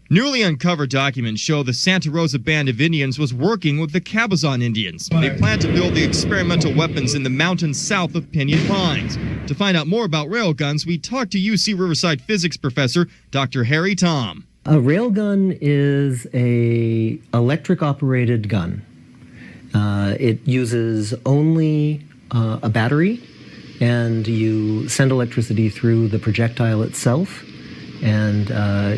Newly uncovered documents show the Santa Rosa Band of Indians was working with the Cabazon Indians. They plan to build the experimental weapons in the mountains south of Pinyon Pines. To find out more about railguns, we talked to UC Riverside physics professor Dr. Harry Tom. A railgun is a electric-operated gun. It uses only a battery, and you send electricity through the projectile itself, and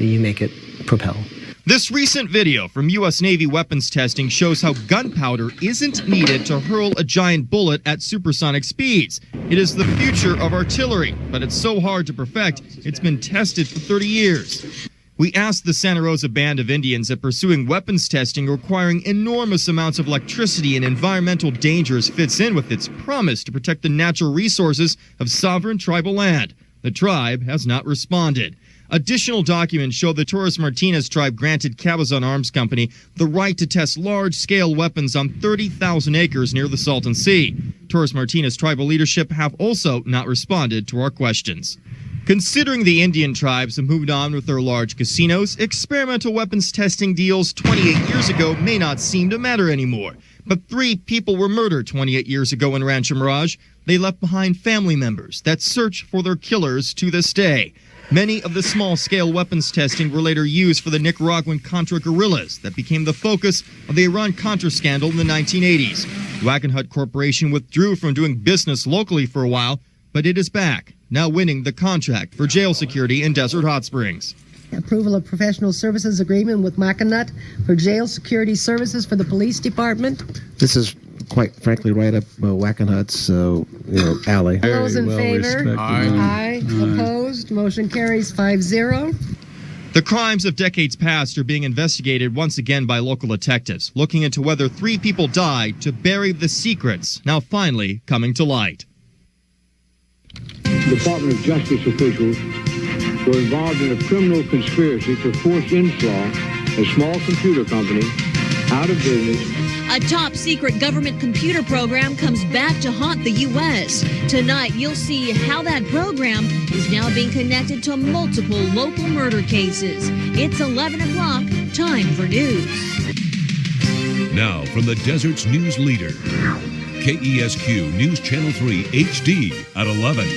you make it propel. This recent video from U.S. Navy weapons testing shows how gunpowder isn't needed to hurl a giant bullet at supersonic speeds. It is the future of artillery, but it's so hard to perfect, it's been tested for 30 years. We asked the Santa Rosa Band of Indians if pursuing weapons testing requiring enormous amounts of electricity and environmental dangers fits in with its promise to protect the natural resources of sovereign tribal land. The tribe has not responded. Additional documents show the Torres Martinez tribe granted Cabazon Arms Company the right to test large-scale weapons on 30,000 acres near the Salton Sea. Torres Martinez tribal leadership have also not responded to our questions. Considering the Indian tribes have moved on with their large casinos, experimental weapons testing deals 28 years ago may not seem to matter anymore. But 3 people were murdered 28 years ago in Rancho Mirage. They left behind family members that search for their killers to this day. Many of the small-scale weapons testing were later used for the Nicaraguan Contra guerrillas that became the focus of the Iran-Contra scandal in the 1980s. Wackenhut Corporation withdrew from doing business locally for a while, but it is back, now winning the contract for jail security in Desert Hot Springs. Approval of professional services agreement with Wackenhut for jail security services for the police department. This is quite frankly right up Wackenhut's alley. All those in favor? Aye. Opposed? Motion carries 5-0. The crimes of decades past are being investigated once again by local detectives, looking into whether 3 people died to bury the secrets, now finally coming to light. Department of Justice officials were involved in a criminal conspiracy to force Inslaw, a small computer company, out of business. A top-secret government computer program comes back to haunt the U.S. Tonight, you'll see how that program is now being connected to multiple local murder cases. It's 11 o'clock, time for news. Now, from the Desert's news leader, KESQ News Channel 3 HD at 11.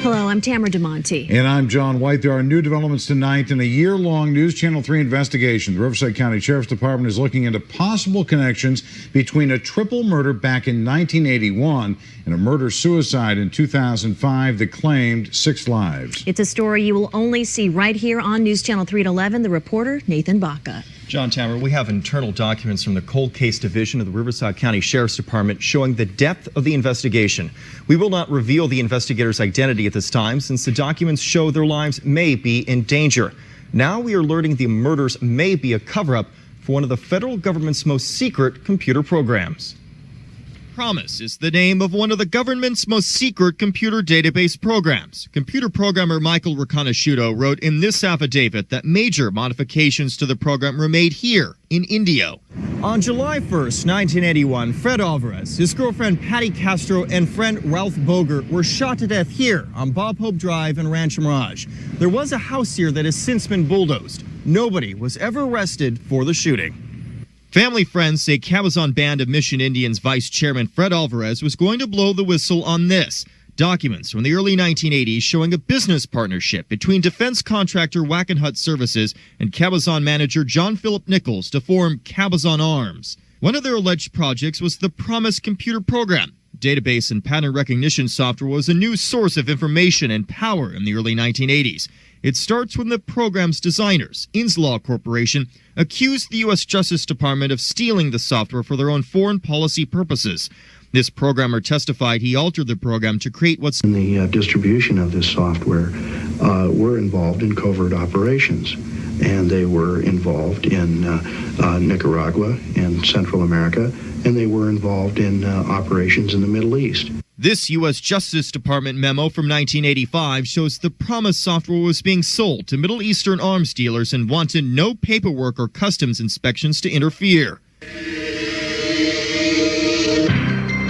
Hello, I'm Tamara DeMonte. And I'm John White. There are new developments tonight in a year-long News Channel 3 investigation. The Riverside County Sheriff's Department is looking into possible connections between a triple murder back in 1981 and a murder-suicide in 2005 that claimed 6 lives. It's a story you will only see right here on News Channel 3 at 11. The reporter, Nathan Baca. John Tammer, we have internal documents from the Cold Case Division of the Riverside County Sheriff's Department showing the depth of the investigation. We will not reveal the investigator's identity at this time since the documents show their lives may be in danger. Now we are learning the murders may be a cover-up for one of the federal government's most secret computer programs. Promise is the name of one of the government's most secret computer database programs. Computer programmer Michael Riconosciuto wrote in this affidavit that major modifications to the program were made here in Indio. On July 1st, 1981, Fred Alvarez, his girlfriend Patty Castro, and friend Ralph Boger were shot to death here on Bob Hope Drive in Rancho Mirage. There was a house here that has since been bulldozed. Nobody was ever arrested for the shooting. Family friends say Cabazon Band of Mission Indians Vice Chairman Fred Alvarez was going to blow the whistle on this. Documents from the early 1980s showing a business partnership between defense contractor Wackenhut Services and Cabazon manager John Philip Nichols to form Cabazon Arms. One of their alleged projects was the Promise computer program. Database and pattern recognition software was a new source of information and power in the early 1980s. It starts when the program's designers, Inslaw Corporation, accused the U.S. Justice Department of stealing the software for their own foreign policy purposes. This programmer testified he altered the program to create what's... In the distribution of this software were involved in covert operations, and they were involved in Nicaragua and Central America, and they were involved in operations in the Middle East. This U.S. Justice Department memo from 1985 shows the Promise software was being sold to Middle Eastern arms dealers and wanted no paperwork or customs inspections to interfere.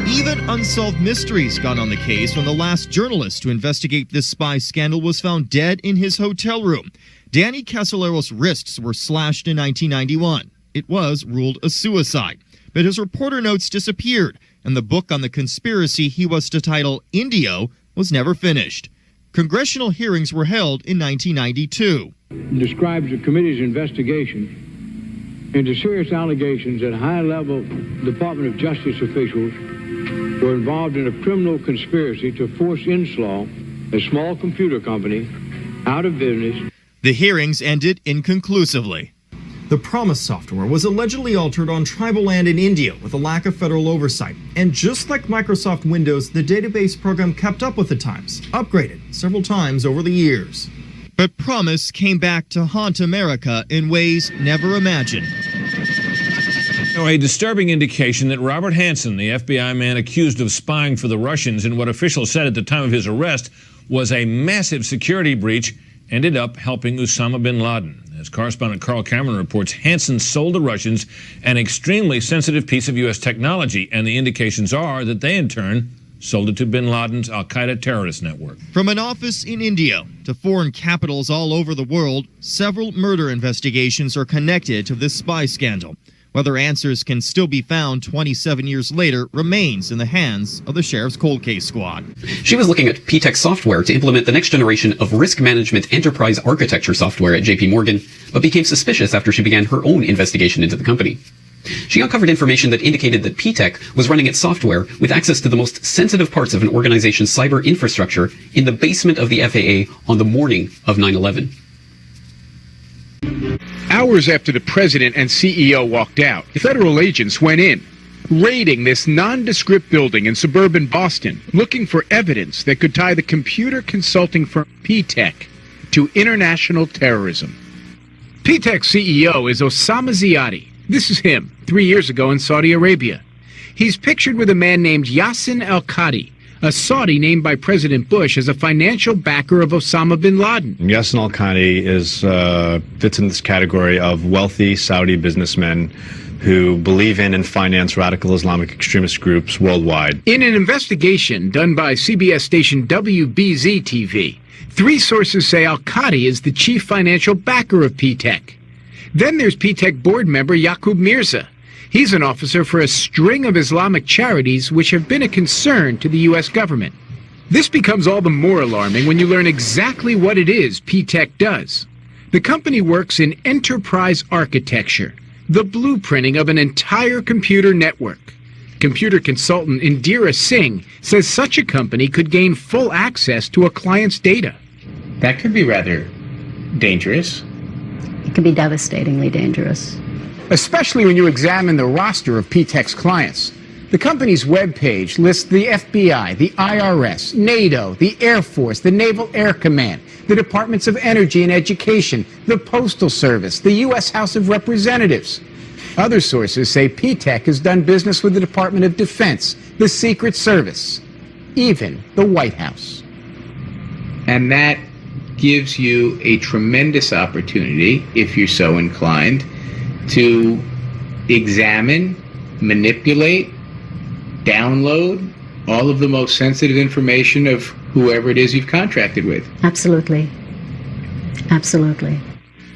Even unsolved mysteries got on the case when the last journalist to investigate this spy scandal was found dead in his hotel room. Danny Casallero's wrists were slashed in 1991. It was ruled a suicide, but his reporter notes disappeared, and the book on the conspiracy he was to title Indio was never finished. Congressional hearings were held in 1992. Describes the committee's investigation into serious allegations that high-level Department of Justice officials were involved in a criminal conspiracy to force Inslaw, a small computer company, out of business. The hearings ended inconclusively. The Promise software was allegedly altered on tribal land in India with a lack of federal oversight. And just like Microsoft Windows, the database program kept up with the times, upgraded several times over the years. But promise came back to haunt America in ways never imagined. A disturbing indication that Robert Hanssen, the FBI man accused of spying for the Russians in what officials said at the time of his arrest was a massive security breach, ended up helping Osama bin Laden. As correspondent Carl Cameron reports, Hanssen sold the Russians an extremely sensitive piece of U.S. technology, and the indications are that they, in turn, sold it to bin Laden's al-Qaeda terrorist network. From an office in India to foreign capitals all over the world, several murder investigations are connected to this spy scandal. Whether answers can still be found 27 years later remains in the hands of the Sheriff's Cold Case Squad. She was looking at P-Tech software to implement the next generation of risk management enterprise architecture software at JP Morgan, but became suspicious after she began her own investigation into the company. She uncovered information that indicated that P-Tech was running its software with access to the most sensitive parts of an organization's cyber infrastructure in the basement of the FAA on the morning of 9/11. Hours after the president and CEO walked out, federal agents went in, raiding this nondescript building in suburban Boston, looking for evidence that could tie the computer consulting firm P-Tech to international terrorism. P-Tech's CEO is Osama Ziadi. This is him, 3 years ago in Saudi Arabia. He's pictured with a man named Yassin al-Qadi, a Saudi named by President Bush as a financial backer of Osama bin Laden. Yassin al-Qadi fits in this category of wealthy Saudi businessmen who believe in and finance radical Islamic extremist groups worldwide. In an investigation done by CBS station WBZ-TV, 3 sources say al-Qadi is the chief financial backer of P-Tech. Then there's P-Tech board member Yaqub Mirza. He's an officer for a string of Islamic charities which have been a concern to the U.S. government. This becomes all the more alarming when you learn exactly what it is P-Tech does. The company works in enterprise architecture, the blueprinting of an entire computer network. Computer consultant Indira Singh says such a company could gain full access to a client's data. That could be rather dangerous. It could be devastatingly dangerous. Especially when you examine the roster of P-Tech's clients. The company's webpage lists the FBI, the IRS, NATO, the Air Force, the Naval Air Command, the Departments of Energy and Education, the Postal Service, the U.S. House of Representatives. Other sources say P-Tech has done business with the Department of Defense, the Secret Service, even the White House. And that gives you a tremendous opportunity, if you're so inclined, to examine, manipulate, download all of the most sensitive information of whoever it is you've contracted with. Absolutely. Absolutely.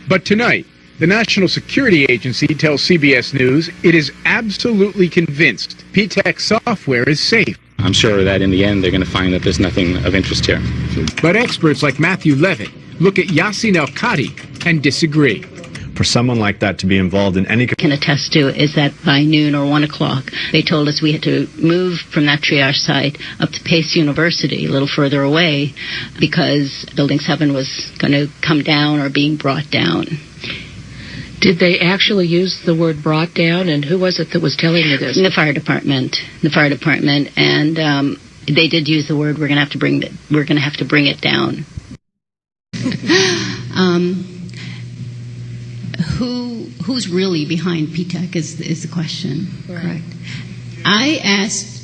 But tonight, the National Security Agency tells CBS News it is absolutely convinced P-Tech software is safe. I'm sure that in the end they're going to find that there's nothing of interest here. But experts like Matthew Levitt look at Yassin al-Qadi and disagree. For someone like that to be involved in any... Can attest to is that by noon or 1 o'clock, they told us we had to move from that triage site up to Pace University, a little further away, because Building 7 was going to come down or being brought down. Did they actually use the word brought down, and who was it that was telling you this? The fire department, and they did use the word. We're going to have to bring it down. Who's really behind P-Tech is the question. Correct. I asked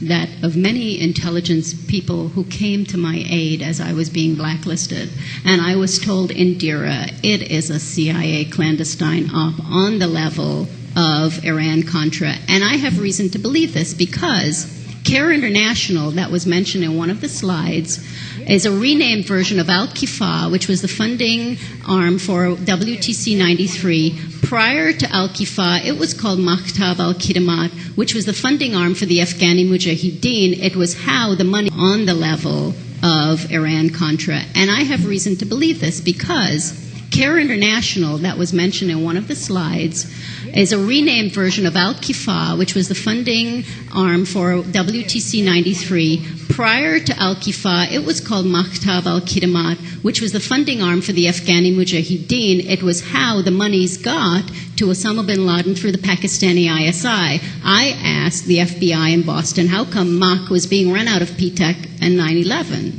that of many intelligence people who came to my aid as I was being blacklisted, and I was told, Indira, it is a CIA clandestine op on the level of Iran-Contra. And I have reason to believe this because CARE International, that was mentioned in one of the slides, is a renamed version of Al-Kifa, which was the funding arm for WTC 93. Prior to Al-Kifa, it was called Maktab al-Khidmat, which was the funding arm for the Afghani Mujahideen. It was how the money on the level of Iran-Contra. And I have reason to believe this because CARE International, that was mentioned in one of the slides, is a renamed version of Al-Kifa, which was the funding arm for WTC 93. Prior to Al-Kifa, it was called Maktab al-Khidmat, which was the funding arm for the Afghani Mujahideen. It was how the monies got to Osama bin Laden through the Pakistani ISI. I asked the FBI in Boston, how come MAK was being run out of P-Tech in 9/11?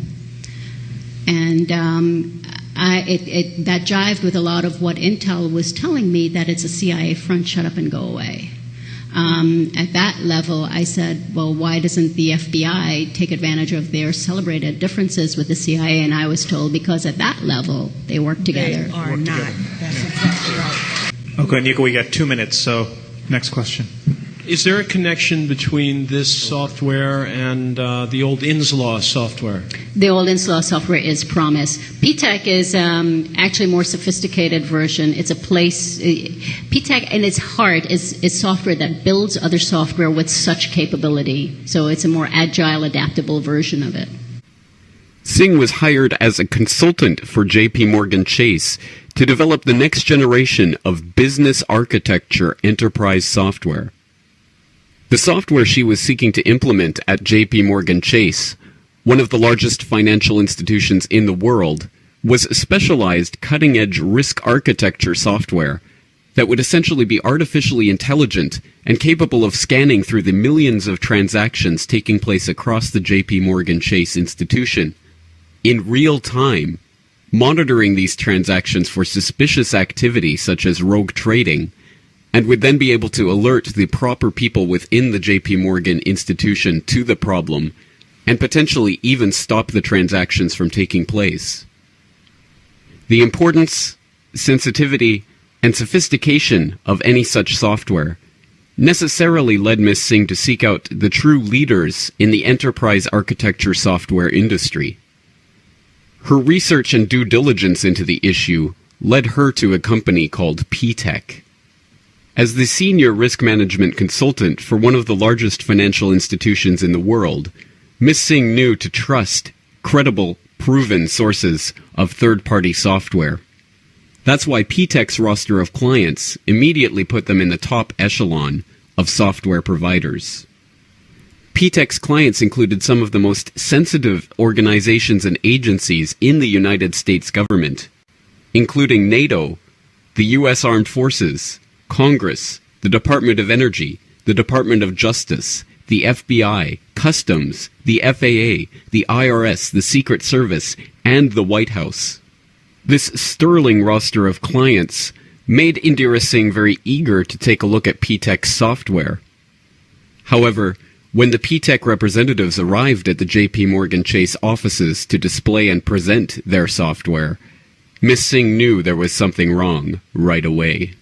And that jived with a lot of what Intel was telling me, that it's a CIA front, shut up and go away. At that level, I said, well, why doesn't the FBI take advantage of their celebrated differences with the CIA? And I was told, because at that level, they work together. They are not. That's exactly right. Okay, Nico, we got 2 minutes, so next question. Is there a connection between this software and the old Inslaw software? The old Inslaw software is Promise. PTEC is actually a more sophisticated version. It's a place. PTEC, in its heart, is software that builds other software with such capability. So it's a more agile, adaptable version of it. Singh was hired as a consultant for JP Morgan Chase to develop the next generation of business architecture enterprise software. The software she was seeking to implement at JP Morgan Chase, one of the largest financial institutions in the world, was specialized cutting-edge risk architecture software that would essentially be artificially intelligent and capable of scanning through the millions of transactions taking place across the JP Morgan Chase institution in real time, monitoring these transactions for suspicious activity such as rogue trading, and would then be able to alert the proper people within the JP Morgan institution to the problem, and potentially even stop the transactions from taking place. The importance, sensitivity, and sophistication of any such software necessarily led Ms. Singh to seek out the true leaders in the enterprise architecture software industry. Her research and due diligence into the issue led her to a company called PTEC. As the senior risk management consultant for one of the largest financial institutions in the world, Ms. Singh knew to trust credible, proven sources of third-party software. That's why PTEC's roster of clients immediately put them in the top echelon of software providers. PTEC's clients included some of the most sensitive organizations and agencies in the United States government, including NATO, the U.S. Armed Forces, Congress, the Department of Energy, the Department of Justice, the FBI, Customs, the FAA, the IRS, the Secret Service, and the White House. This sterling roster of clients made Indira Singh very eager to take a look at PTEC's software. However, when the PTEC representatives arrived at the JP Morgan Chase offices to display and present their software, Ms. Singh knew there was something wrong right away.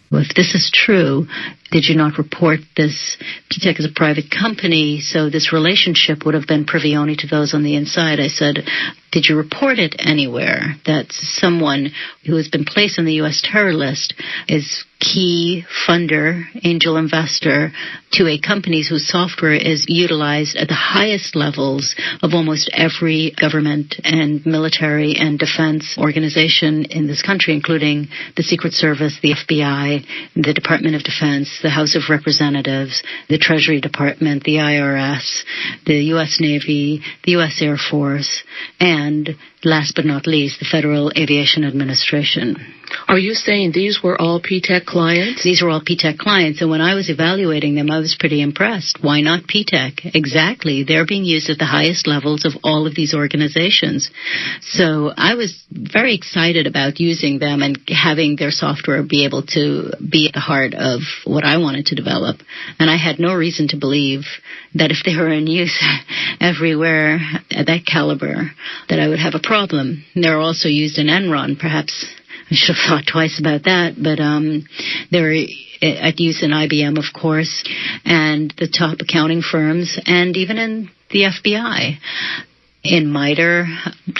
Well, if this is true, did you not report this? PTEC is a private company, so this relationship would have been privy only to those on the inside. I said, did you report it anywhere that someone who has been placed on the U.S. terror list is key funder, angel investor to a company whose software is utilized at the highest levels of almost every government and military and defense organization in this country, including the Secret Service, the FBI, the Department of Defense, the House of Representatives, the Treasury Department, the IRS, the U.S. Navy, the U.S. Air Force, and last but not least, the Federal Aviation Administration. Are you saying these were all PTEC clients? These were all PTEC clients, and when I was evaluating them, I was pretty impressed. Why not PTEC? Exactly. They're being used at the highest levels of all of these organizations. So I was very excited about using them and having their software be able to be at the heart of what I wanted to develop. And I had no reason to believe that if they were in use everywhere at that caliber, that I would have a problem. They're also used in Enron. Perhaps I should have thought twice about that, but they're at use in IBM, of course, and the top accounting firms, and even in the FBI. In MITRE.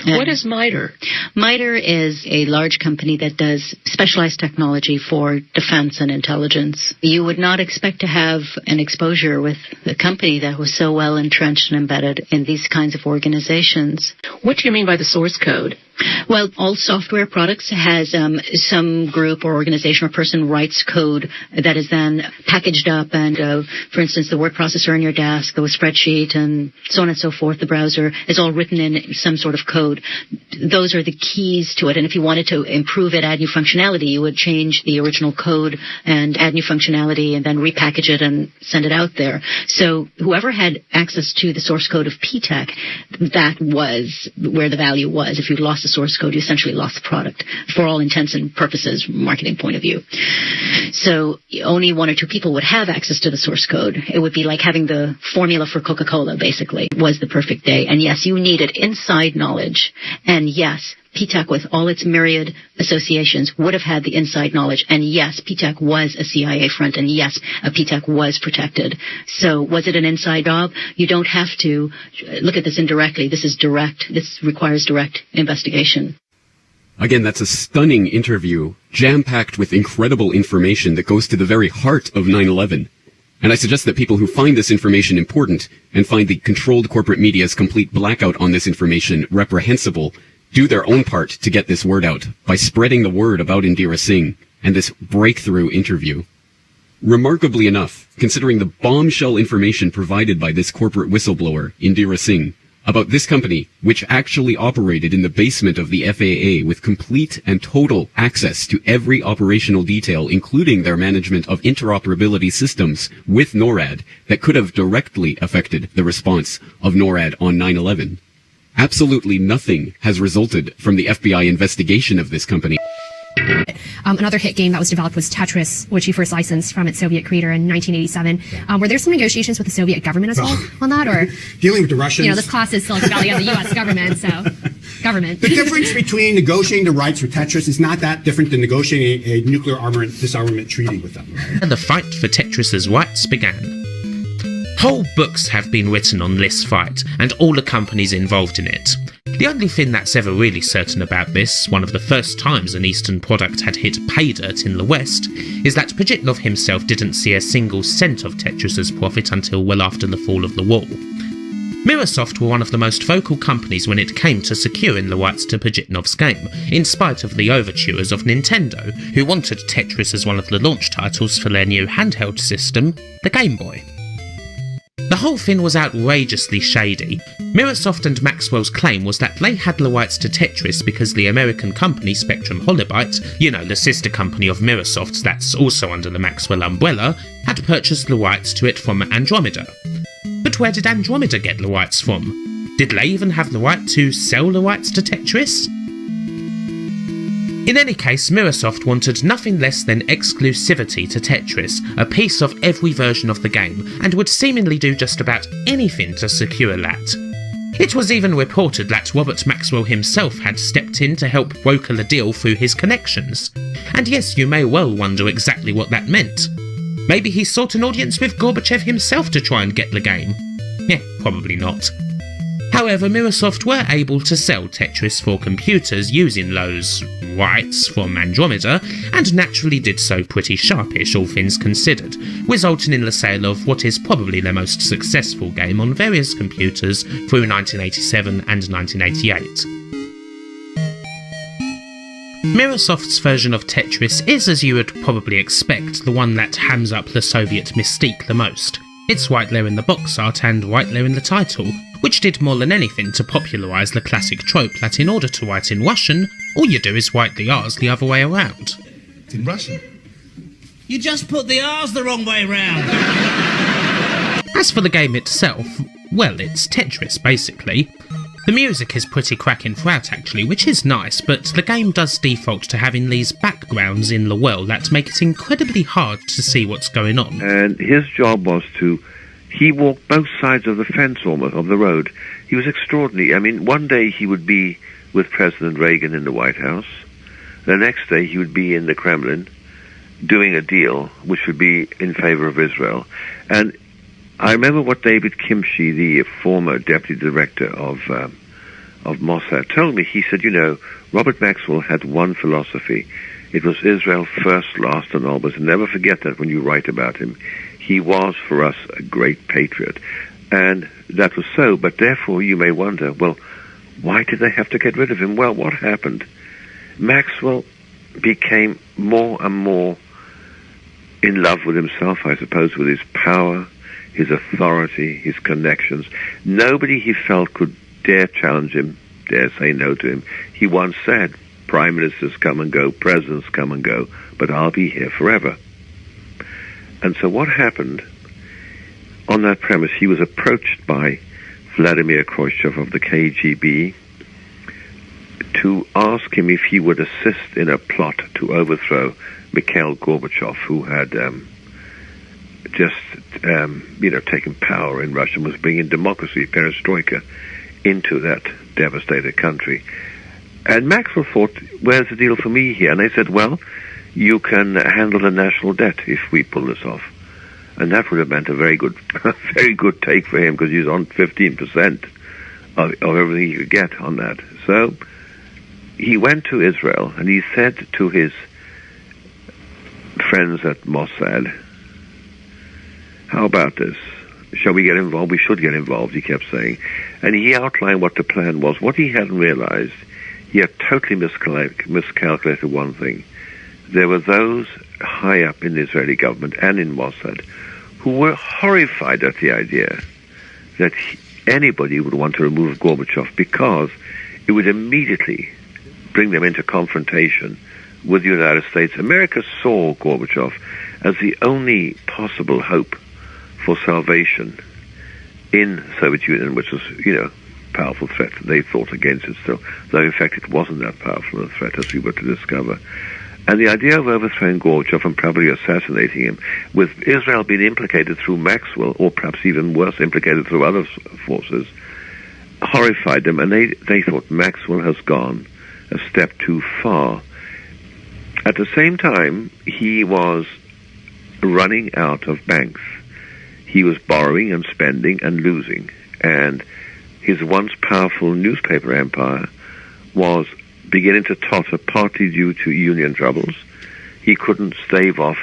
What is MITRE? MITRE is a large company that does specialized technology for defense and intelligence. You would not expect to have an exposure with a company that was so well entrenched and embedded in these kinds of organizations. What do you mean by the source code? Well, all software products has some group or organization or person writes code that is then packaged up and, for instance, the word processor in your desk, the spreadsheet, and so on and so forth, the browser, is all written in some sort of code. Those are the keys to it. And if you wanted to improve it, add new functionality, you would change the original code and add new functionality and then repackage it and send it out there. So whoever had access to the source code of PTEC, that was where the value was. If you lost the source code, you essentially lost the product for all intents and purposes from a marketing point of view. So only one or two people would have access to the source code. It would be like having the formula for Coca-Cola, basically, was the perfect day. And yes, you needed inside knowledge. And yes, PTEC with all its myriad associations would have had the inside knowledge. And yes, PTEC was a CIA front. And yes, a PTEC was protected. So was it an inside job? You don't have to look at this indirectly. This is direct. This requires direct investigation. Again, that's a stunning interview, jam-packed with incredible information that goes to the very heart of 9/11. And I suggest that people who find this information important and find the controlled corporate media's complete blackout on this information reprehensible do their own part to get this word out by spreading the word about Indira Singh and this breakthrough interview. Remarkably enough, considering the bombshell information provided by this corporate whistleblower, Indira Singh, about this company, which actually operated in the basement of the FAA with complete and total access to every operational detail, including their management of interoperability systems with NORAD that could have directly affected the response of NORAD on 9/11. Absolutely nothing has resulted from the FBI investigation of this company. Another hit game that was developed was Tetris, which he first licensed from its Soviet creator in 1987. Were there some negotiations with the Soviet government as well on that, or dealing with the Russians? You know, this class is Silicon Valley of the U.S. government, so government. The difference between negotiating the rights for Tetris is not that different than negotiating a nuclear disarmament treaty with them. And the fight for Tetris's rights began. Whole books have been written on this fight, and all the companies involved in it. The only thing that's ever really certain about this, one of the first times an Eastern product had hit pay dirt in the West, is that Pajitnov himself didn't see a single cent of Tetris's profit until well after the fall of the wall. Microsoft were one of the most vocal companies when it came to securing the rights to Pajitnov's game, in spite of the overtures of Nintendo, who wanted Tetris as one of the launch titles for their new handheld system, the Game Boy. The whole thing was outrageously shady. Microsoft and Maxwell's claim was that they had the rights to Tetris because the American company Spectrum Holobyte, you know, the sister company of Microsoft's that's also under the Maxwell umbrella, had purchased the rights to it from Andromeda. But where did Andromeda get the rights from? Did they even have the right to sell the rights to Tetris? In any case, Microsoft wanted nothing less than exclusivity to Tetris, a piece of every version of the game, and would seemingly do just about anything to secure that. It was even reported that Robert Maxwell himself had stepped in to help broker the deal through his connections. And yes, you may well wonder exactly what that meant. Maybe he sought an audience with Gorbachev himself to try and get the game? Probably not. However, Microsoft were able to sell Tetris for computers using those rights from Andromeda, and naturally did so pretty sharpish, all things considered, resulting in the sale of what is probably their most successful game on various computers through 1987 and 1988. Microsoft's version of Tetris is, as you would probably expect, the one that hams up the Soviet mystique the most. It's right there in the box art and right there in the title, which did more than anything to popularise the classic trope that in order to write in Russian, all you do is write the R's the other way around. It's in Russian. You just put the R's the wrong way round. As for the game itself, well, it's Tetris, basically. The music is pretty cracking throughout, actually, which is nice, but the game does default to having these backgrounds in the world that make it incredibly hard to see what's going on. And his job was he walked both sides of the fence almost, of the road. He was extraordinary. I mean, one day he would be with President Reagan in the White House. The next day he would be in the Kremlin doing a deal which would be in favor of Israel. And I remember what David Kimchi, the former deputy director of Mossad, told me. He said, you know, Robert Maxwell had one philosophy. It was Israel first, last, and always. And never forget that when you write about him. He was, for us, a great patriot. And that was so. But therefore, you may wonder, well, Why did they have to get rid of him? Well, what happened? Maxwell became more and more in love with himself, I suppose, with his power, his authority, his connections. Nobody he felt could dare challenge him, dare say no to him. He once said, prime ministers come and go, presidents come and go, but I'll be here forever. And so what happened, on that premise, he was approached by Vladimir Khrushchev of the KGB to ask him if he would assist in a plot to overthrow Mikhail Gorbachev, who had taken power in Russia and was bringing democracy, perestroika, into that devastated country. And Maxwell thought, where's the deal for me here? And they said, well, you can handle the national debt if we pull this off. And that would have meant a very good take for him, because he was on 15% of everything he could get on that. So he went to Israel and he said to his friends at Mossad, how about this? Shall we get involved? We should get involved, he kept saying. And he outlined what the plan was. What he hadn't realized, he had totally miscalculated one thing. There were those high up in the Israeli government and in Mossad who were horrified at the idea that anybody would want to remove Gorbachev, because it would immediately bring them into confrontation with the United States. America saw Gorbachev as the only possible hope for salvation in Soviet Union, which was, powerful threat. They thought against it still, though in fact it wasn't that powerful a threat, as we were to discover. And the idea of overthrowing Gorbachev and probably assassinating him, with Israel being implicated through Maxwell, or perhaps even worse, implicated through other forces, horrified them, and they thought Maxwell has gone a step too far. At the same time, he was running out of banks. He was borrowing and spending and losing, and his once powerful newspaper empire was beginning to totter, partly due to union troubles. He couldn't stave off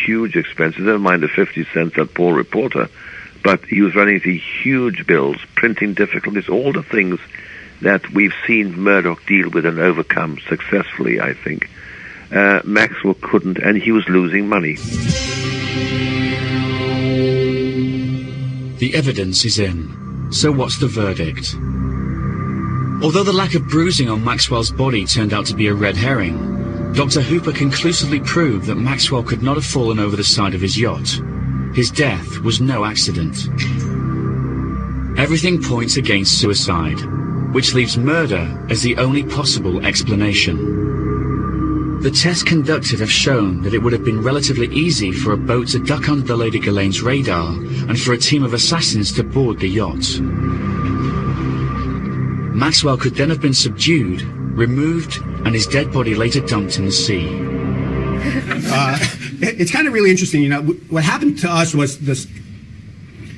huge expenses, never mind the 50 cents that poor reporter, but he was running into huge bills, printing difficulties, all the things that we've seen Murdoch deal with and overcome successfully, I think. Maxwell couldn't, and he was losing money. The evidence is in. So what's the verdict? Although the lack of bruising on Maxwell's body turned out to be a red herring, Dr. Hooper conclusively proved that Maxwell could not have fallen over the side of his yacht. His death was no accident. Everything points against suicide, which leaves murder as the only possible explanation. The tests conducted have shown that it would have been relatively easy for a boat to duck under the Lady Ghislaine's radar and for a team of assassins to board the yacht. Maxwell could then have been subdued, removed, and his dead body later dumped in the sea. It's kind of really interesting. What happened to us was this.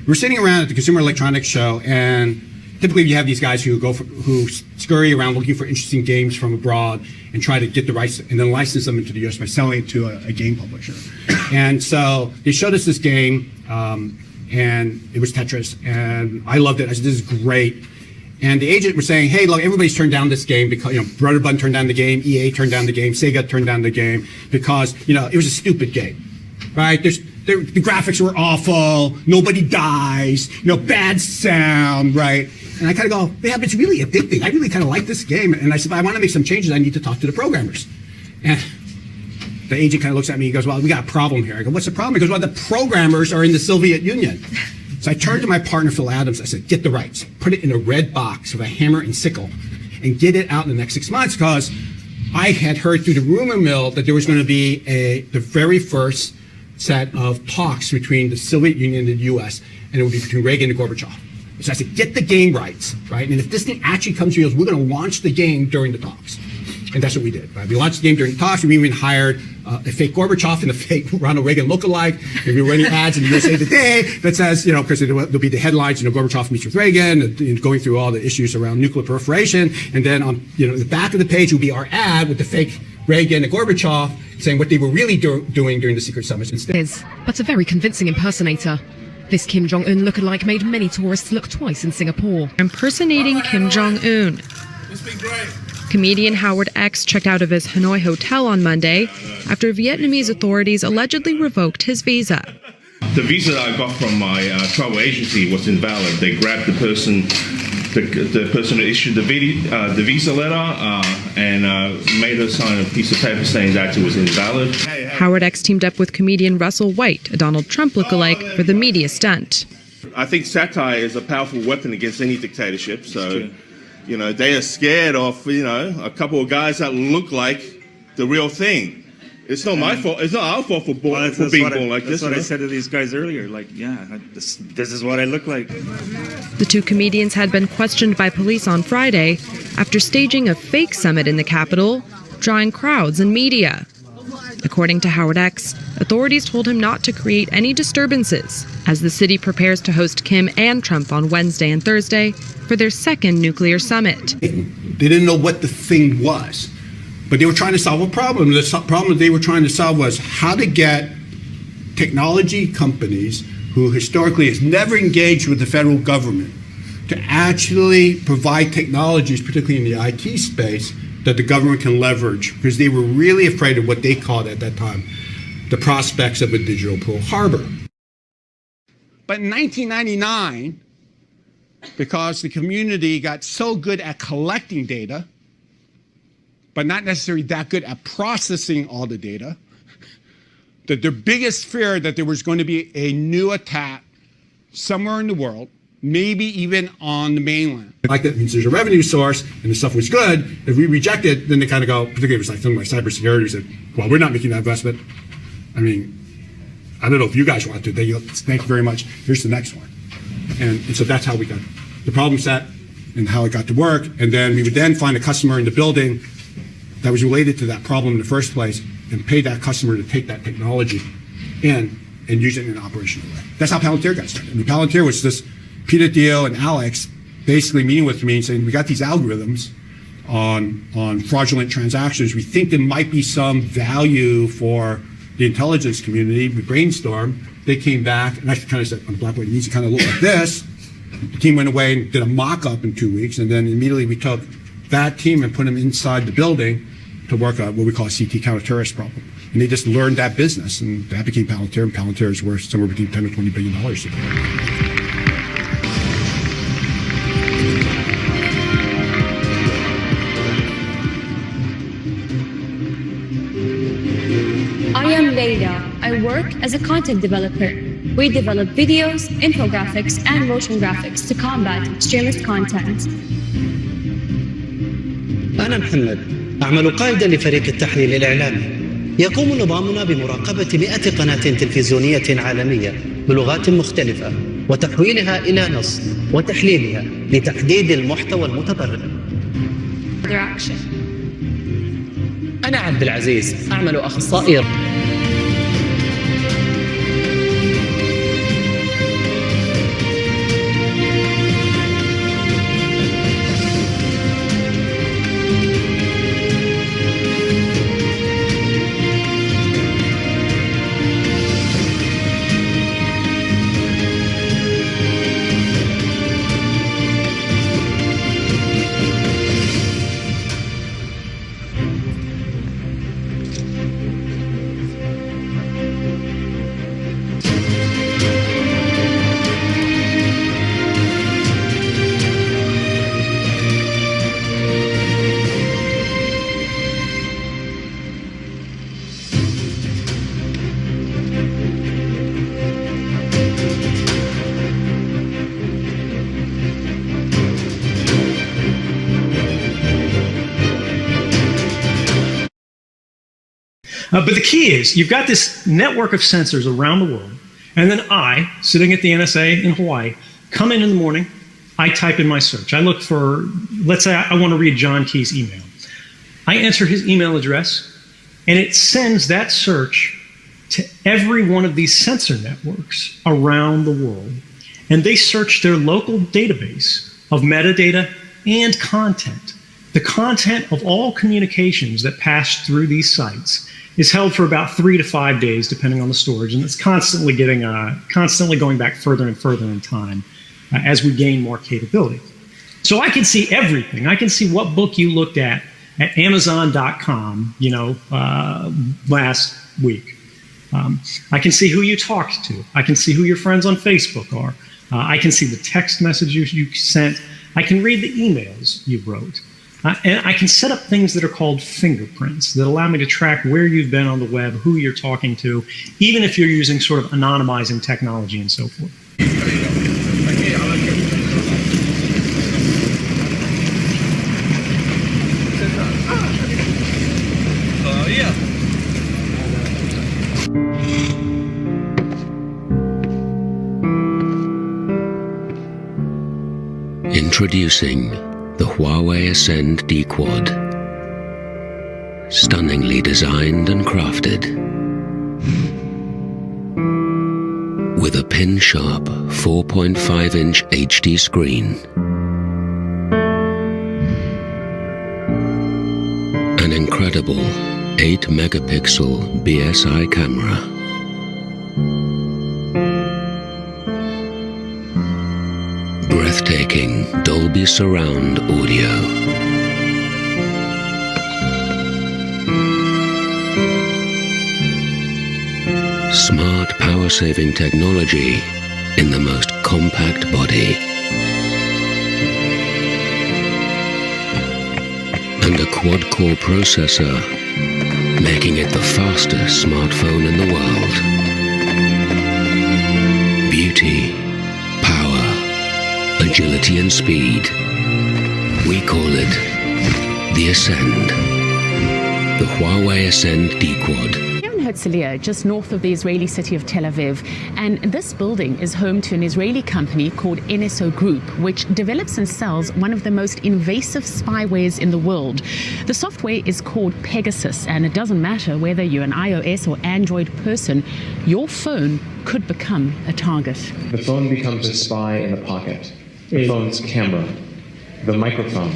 We're sitting around at the Consumer Electronics Show, and typically you have these guys who scurry around looking for interesting games from abroad and try to get the rights and then license them into the U.S. by selling it to a game publisher. And so they showed us this game, and it was Tetris, and I loved it. I said, this is great. And the agent was saying, hey, look, everybody's turned down this game because, Brother Bun turned down the game, EA turned down the game, Sega turned down the game because, it was a stupid game, right? The graphics were awful, nobody dies, bad sound, right? And I kind of go, yeah, but it's really addicting. I really kind of like this game. And I said, but I want to make some changes. I need to talk to the programmers. And the agent kind of looks at me, he goes, well, we got a problem here. I go, what's the problem? He goes, well, the programmers are in the Soviet Union. So I turned to my partner, Phil Adams. I said, get the rights. Put it in a red box with a hammer and sickle and get it out in the next 6 months, because I had heard through the rumor mill that there was going to be the very first set of talks between the Soviet Union and the U.S., and it would be between Reagan and Gorbachev. So I said, get the game rights, right? And if this thing actually comes to us, we're going to launch the game during the talks. And that's what we did, right? We launched the game during the talks. We even hired a fake Gorbachev and a fake Ronald Reagan lookalike. And we were running ads in the USA Today that says, because there'll be the headlines, Gorbachev meets with Reagan, and going through all the issues around nuclear proliferation. And then on, the back of the page will be our ad with the fake Reagan and Gorbachev saying what they were really doing during the secret summits instead. But a very convincing impersonator. This Kim Jong-un lookalike made many tourists look twice in Singapore. Impersonating Kim Jong-un. Comedian Howard X checked out of his Hanoi hotel on Monday after Vietnamese authorities allegedly revoked his visa. The visa that I got from my travel agency was invalid. They grabbed the person who issued the visa letter and made her sign a piece of paper saying that it was invalid. Howard X teamed up with comedian Russell White, a Donald Trump lookalike, for the media stunt. I think satire is a powerful weapon against any dictatorship. So, you know, they are scared of, you know, a couple of guys that look like the real thing. It's not my fault. It's not our fault for being born like this. That's what I said to these guys earlier. Like, yeah, this is what I look like. The two comedians had been questioned by police on Friday after staging a fake summit in the Capitol, drawing crowds and media. According to Howard X, authorities told him not to create any disturbances as the city prepares to host Kim and Trump on Wednesday and Thursday for their second nuclear summit. They didn't know what the thing was, but they were trying to solve a problem. The problem they were trying to solve was how to get technology companies who historically has never engaged with the federal government to actually provide technologies, particularly in the IT space, that the government can leverage, because they were really afraid of what they called at that time the prospects of a digital Pearl Harbor. But in 1999, because the community got so good at collecting data, but not necessarily that good at processing all the data, that their biggest fear that there was going to be a new attack somewhere in the world, maybe even on the mainland. Like that means there's a revenue source and the stuff was good. If we reject it, then they kind of go, particularly if it's like something like cybersecurity, said, well, we're not making that investment. I mean, I don't know if you guys want to. They go, thank you very much. Here's the next one. And so that's how we got the problem set and how it got to work. And then we would then find a customer in the building that was related to that problem in the first place and pay that customer to take that technology in and use it in an operational way. That's how Palantir got started. I mean, Palantir was this Peter Thiel and Alex basically meeting with me and saying, we got these algorithms on fraudulent transactions. We think there might be some value for the intelligence community. We brainstormed. They came back, and I kind of said, on the blackboard, it needs to kind of look like this. The team went away and did a mock-up in 2 weeks, and then immediately we took that team and put them inside the building to work on what we call a CT counter-terrorist problem. And they just learned that business, and that became Palantir, and Palantir is worth somewhere between $10 or $20 billion today. I am Leila. I work as a content developer. We develop videos, infographics, and motion graphics to combat extremist content. أنا محمد أعمل قائدا لفريق التحليل الإعلامي. يقوم نظامنا بمراقبة 100 قناة تلفزيونية عالمية بلغات مختلفة وتحويلها إلى نص وتحليلها لتحديد المحتوى المتطرف. أنا عبد العزيز أعمل أخصائي. But the key is, you've got this network of sensors around the world, and then I, sitting at the NSA in Hawaii, come in the morning, I type in my search. I look for, let's say I want to read John Key's email. I enter his email address, and it sends that search to every one of these sensor networks around the world, and they search their local database of metadata and content The content of all communications that pass through these sites is held for about 3 to 5 days, depending on the storage, and it's constantly going back further and further in time as we gain more capability. So I can see everything. I can see what book you looked at Amazon.com, last week. I can see who you talked to. I can see who your friends on Facebook are. I can see the text messages you sent. I can read the emails you wrote. And I can set up things that are called fingerprints that allow me to track where you've been on the web, who you're talking to, even if you're using sort of anonymizing technology and so forth. Introducing the Huawei Ascend D-Quad. Stunningly designed and crafted. With a pin-sharp 4.5-inch HD screen. An incredible 8-megapixel BSI camera. Breathtaking Dolby Surround audio. Smart power-saving technology in the most compact body. And a quad-core processor, making it the fastest smartphone in the world. Beauty, power, agility and speed. We call it the Ascend. The Huawei Ascend D-Quad. Herzliya, just north of the Israeli city of Tel Aviv, and this building is home to an Israeli company called NSO Group, which develops and sells one of the most invasive spywares in the world. The software is called Pegasus, and it doesn't matter whether you're an iOS or Android person, your phone could become a target. The phone becomes a spy in the pocket. The phone's camera, the microphone,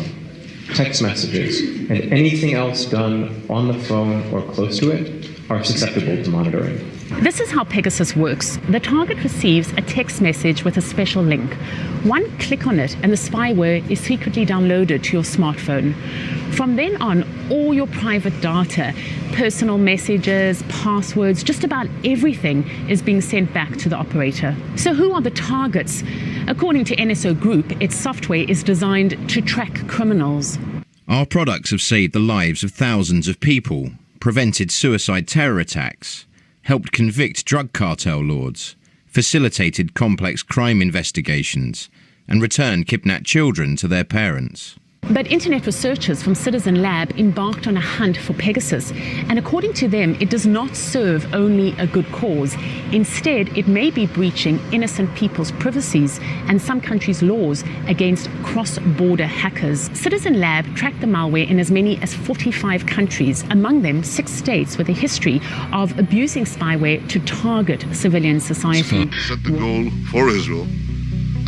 text messages, and anything else done on the phone or close to it are susceptible to monitoring. This is how Pegasus works. The target receives a text message with a special link. One click on it and the spyware is secretly downloaded to your smartphone. From then on, all your private data, personal messages, passwords, just about everything is being sent back to the operator. So who are the targets? According to NSO Group, its software is designed to track criminals. Our products have saved the lives of thousands of people, prevented suicide terror attacks, helped convict drug cartel lords, facilitated complex crime investigations, and returned kidnapped children to their parents. But internet researchers from Citizen Lab embarked on a hunt for Pegasus, and according to them, it does not serve only a good cause. Instead, it may be breaching innocent people's privacies and some countries' laws against cross-border hackers. Citizen Lab tracked the malware in as many as 45 countries, among them 6 states with a history of abusing spyware to target civilian society. Set the goal for Israel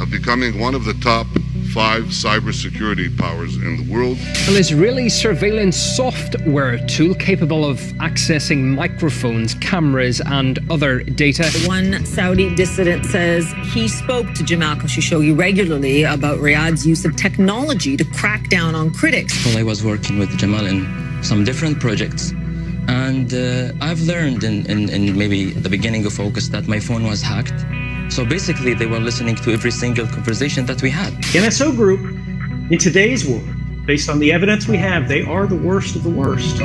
of becoming one of the top 5 cybersecurity powers in the world. An Israeli surveillance software tool capable of accessing microphones, cameras, and other data. One Saudi dissident says he spoke to Jamal Khashoggi regularly about Riyadh's use of technology to crack down on critics. Well, I was working with Jamal in some different projects, and I've learned in maybe the beginning of August that my phone was hacked. So basically, they were listening to every single conversation that we had. NSO Group, in today's world, based on the evidence we have, they are the worst of the worst.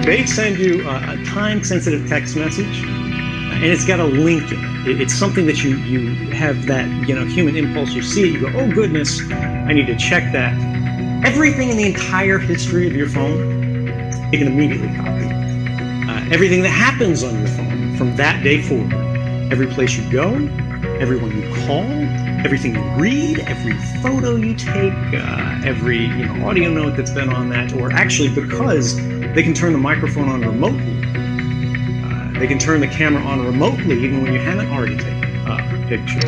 They send you a time-sensitive text message, and it's got a link in it. It's something that you have that human impulse. You see it, you go, oh goodness, I need to check that. Everything in the entire history of your phone, you can immediately copy. everything that happens on your phone from that day forward. Every place you go, everyone you call, everything you read, every photo you take, every audio note that's been on that, or actually because they can turn the microphone on remotely, they can turn the camera on remotely even when you haven't already taken a picture.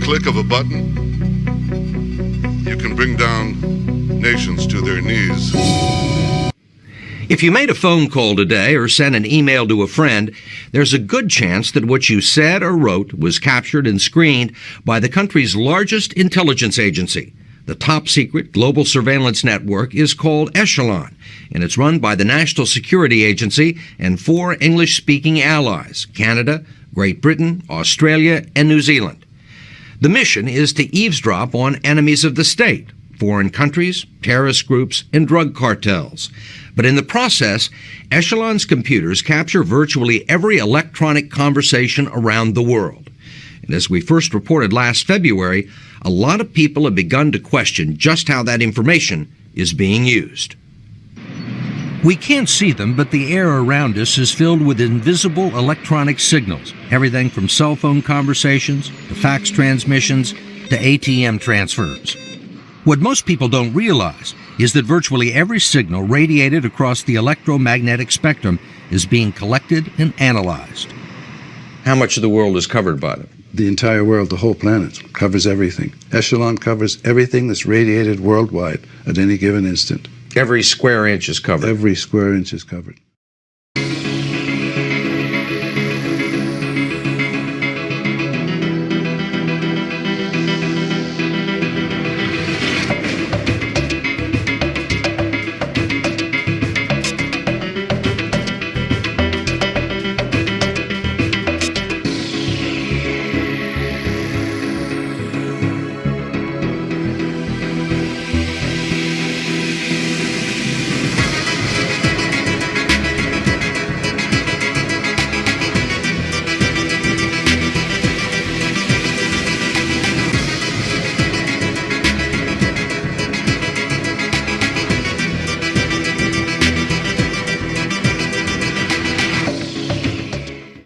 Click of a button, you can bring down nations to their knees. If you made a phone call today or sent an email to a friend, there's a good chance that what you said or wrote was captured and screened by the country's largest intelligence agency. The top-secret global surveillance network is called Echelon, and it's run by the National Security Agency and 4 English-speaking allies, Canada, Great Britain, Australia, and New Zealand. The mission is to eavesdrop on enemies of the state, foreign countries, terrorist groups, and drug cartels. But in the process, Echelon's computers capture virtually every electronic conversation around the world. And as we first reported last February, a lot of people have begun to question just how that information is being used. We can't see them, but the air around us is filled with invisible electronic signals, everything from cell phone conversations to fax transmissions to ATM transfers. What most people don't realize is that virtually every signal radiated across the electromagnetic spectrum is being collected and analyzed. How much of the world is covered by them? The entire world, the whole planet, covers everything. Echelon covers everything that's radiated worldwide at any given instant. Every square inch is covered. Every square inch is covered.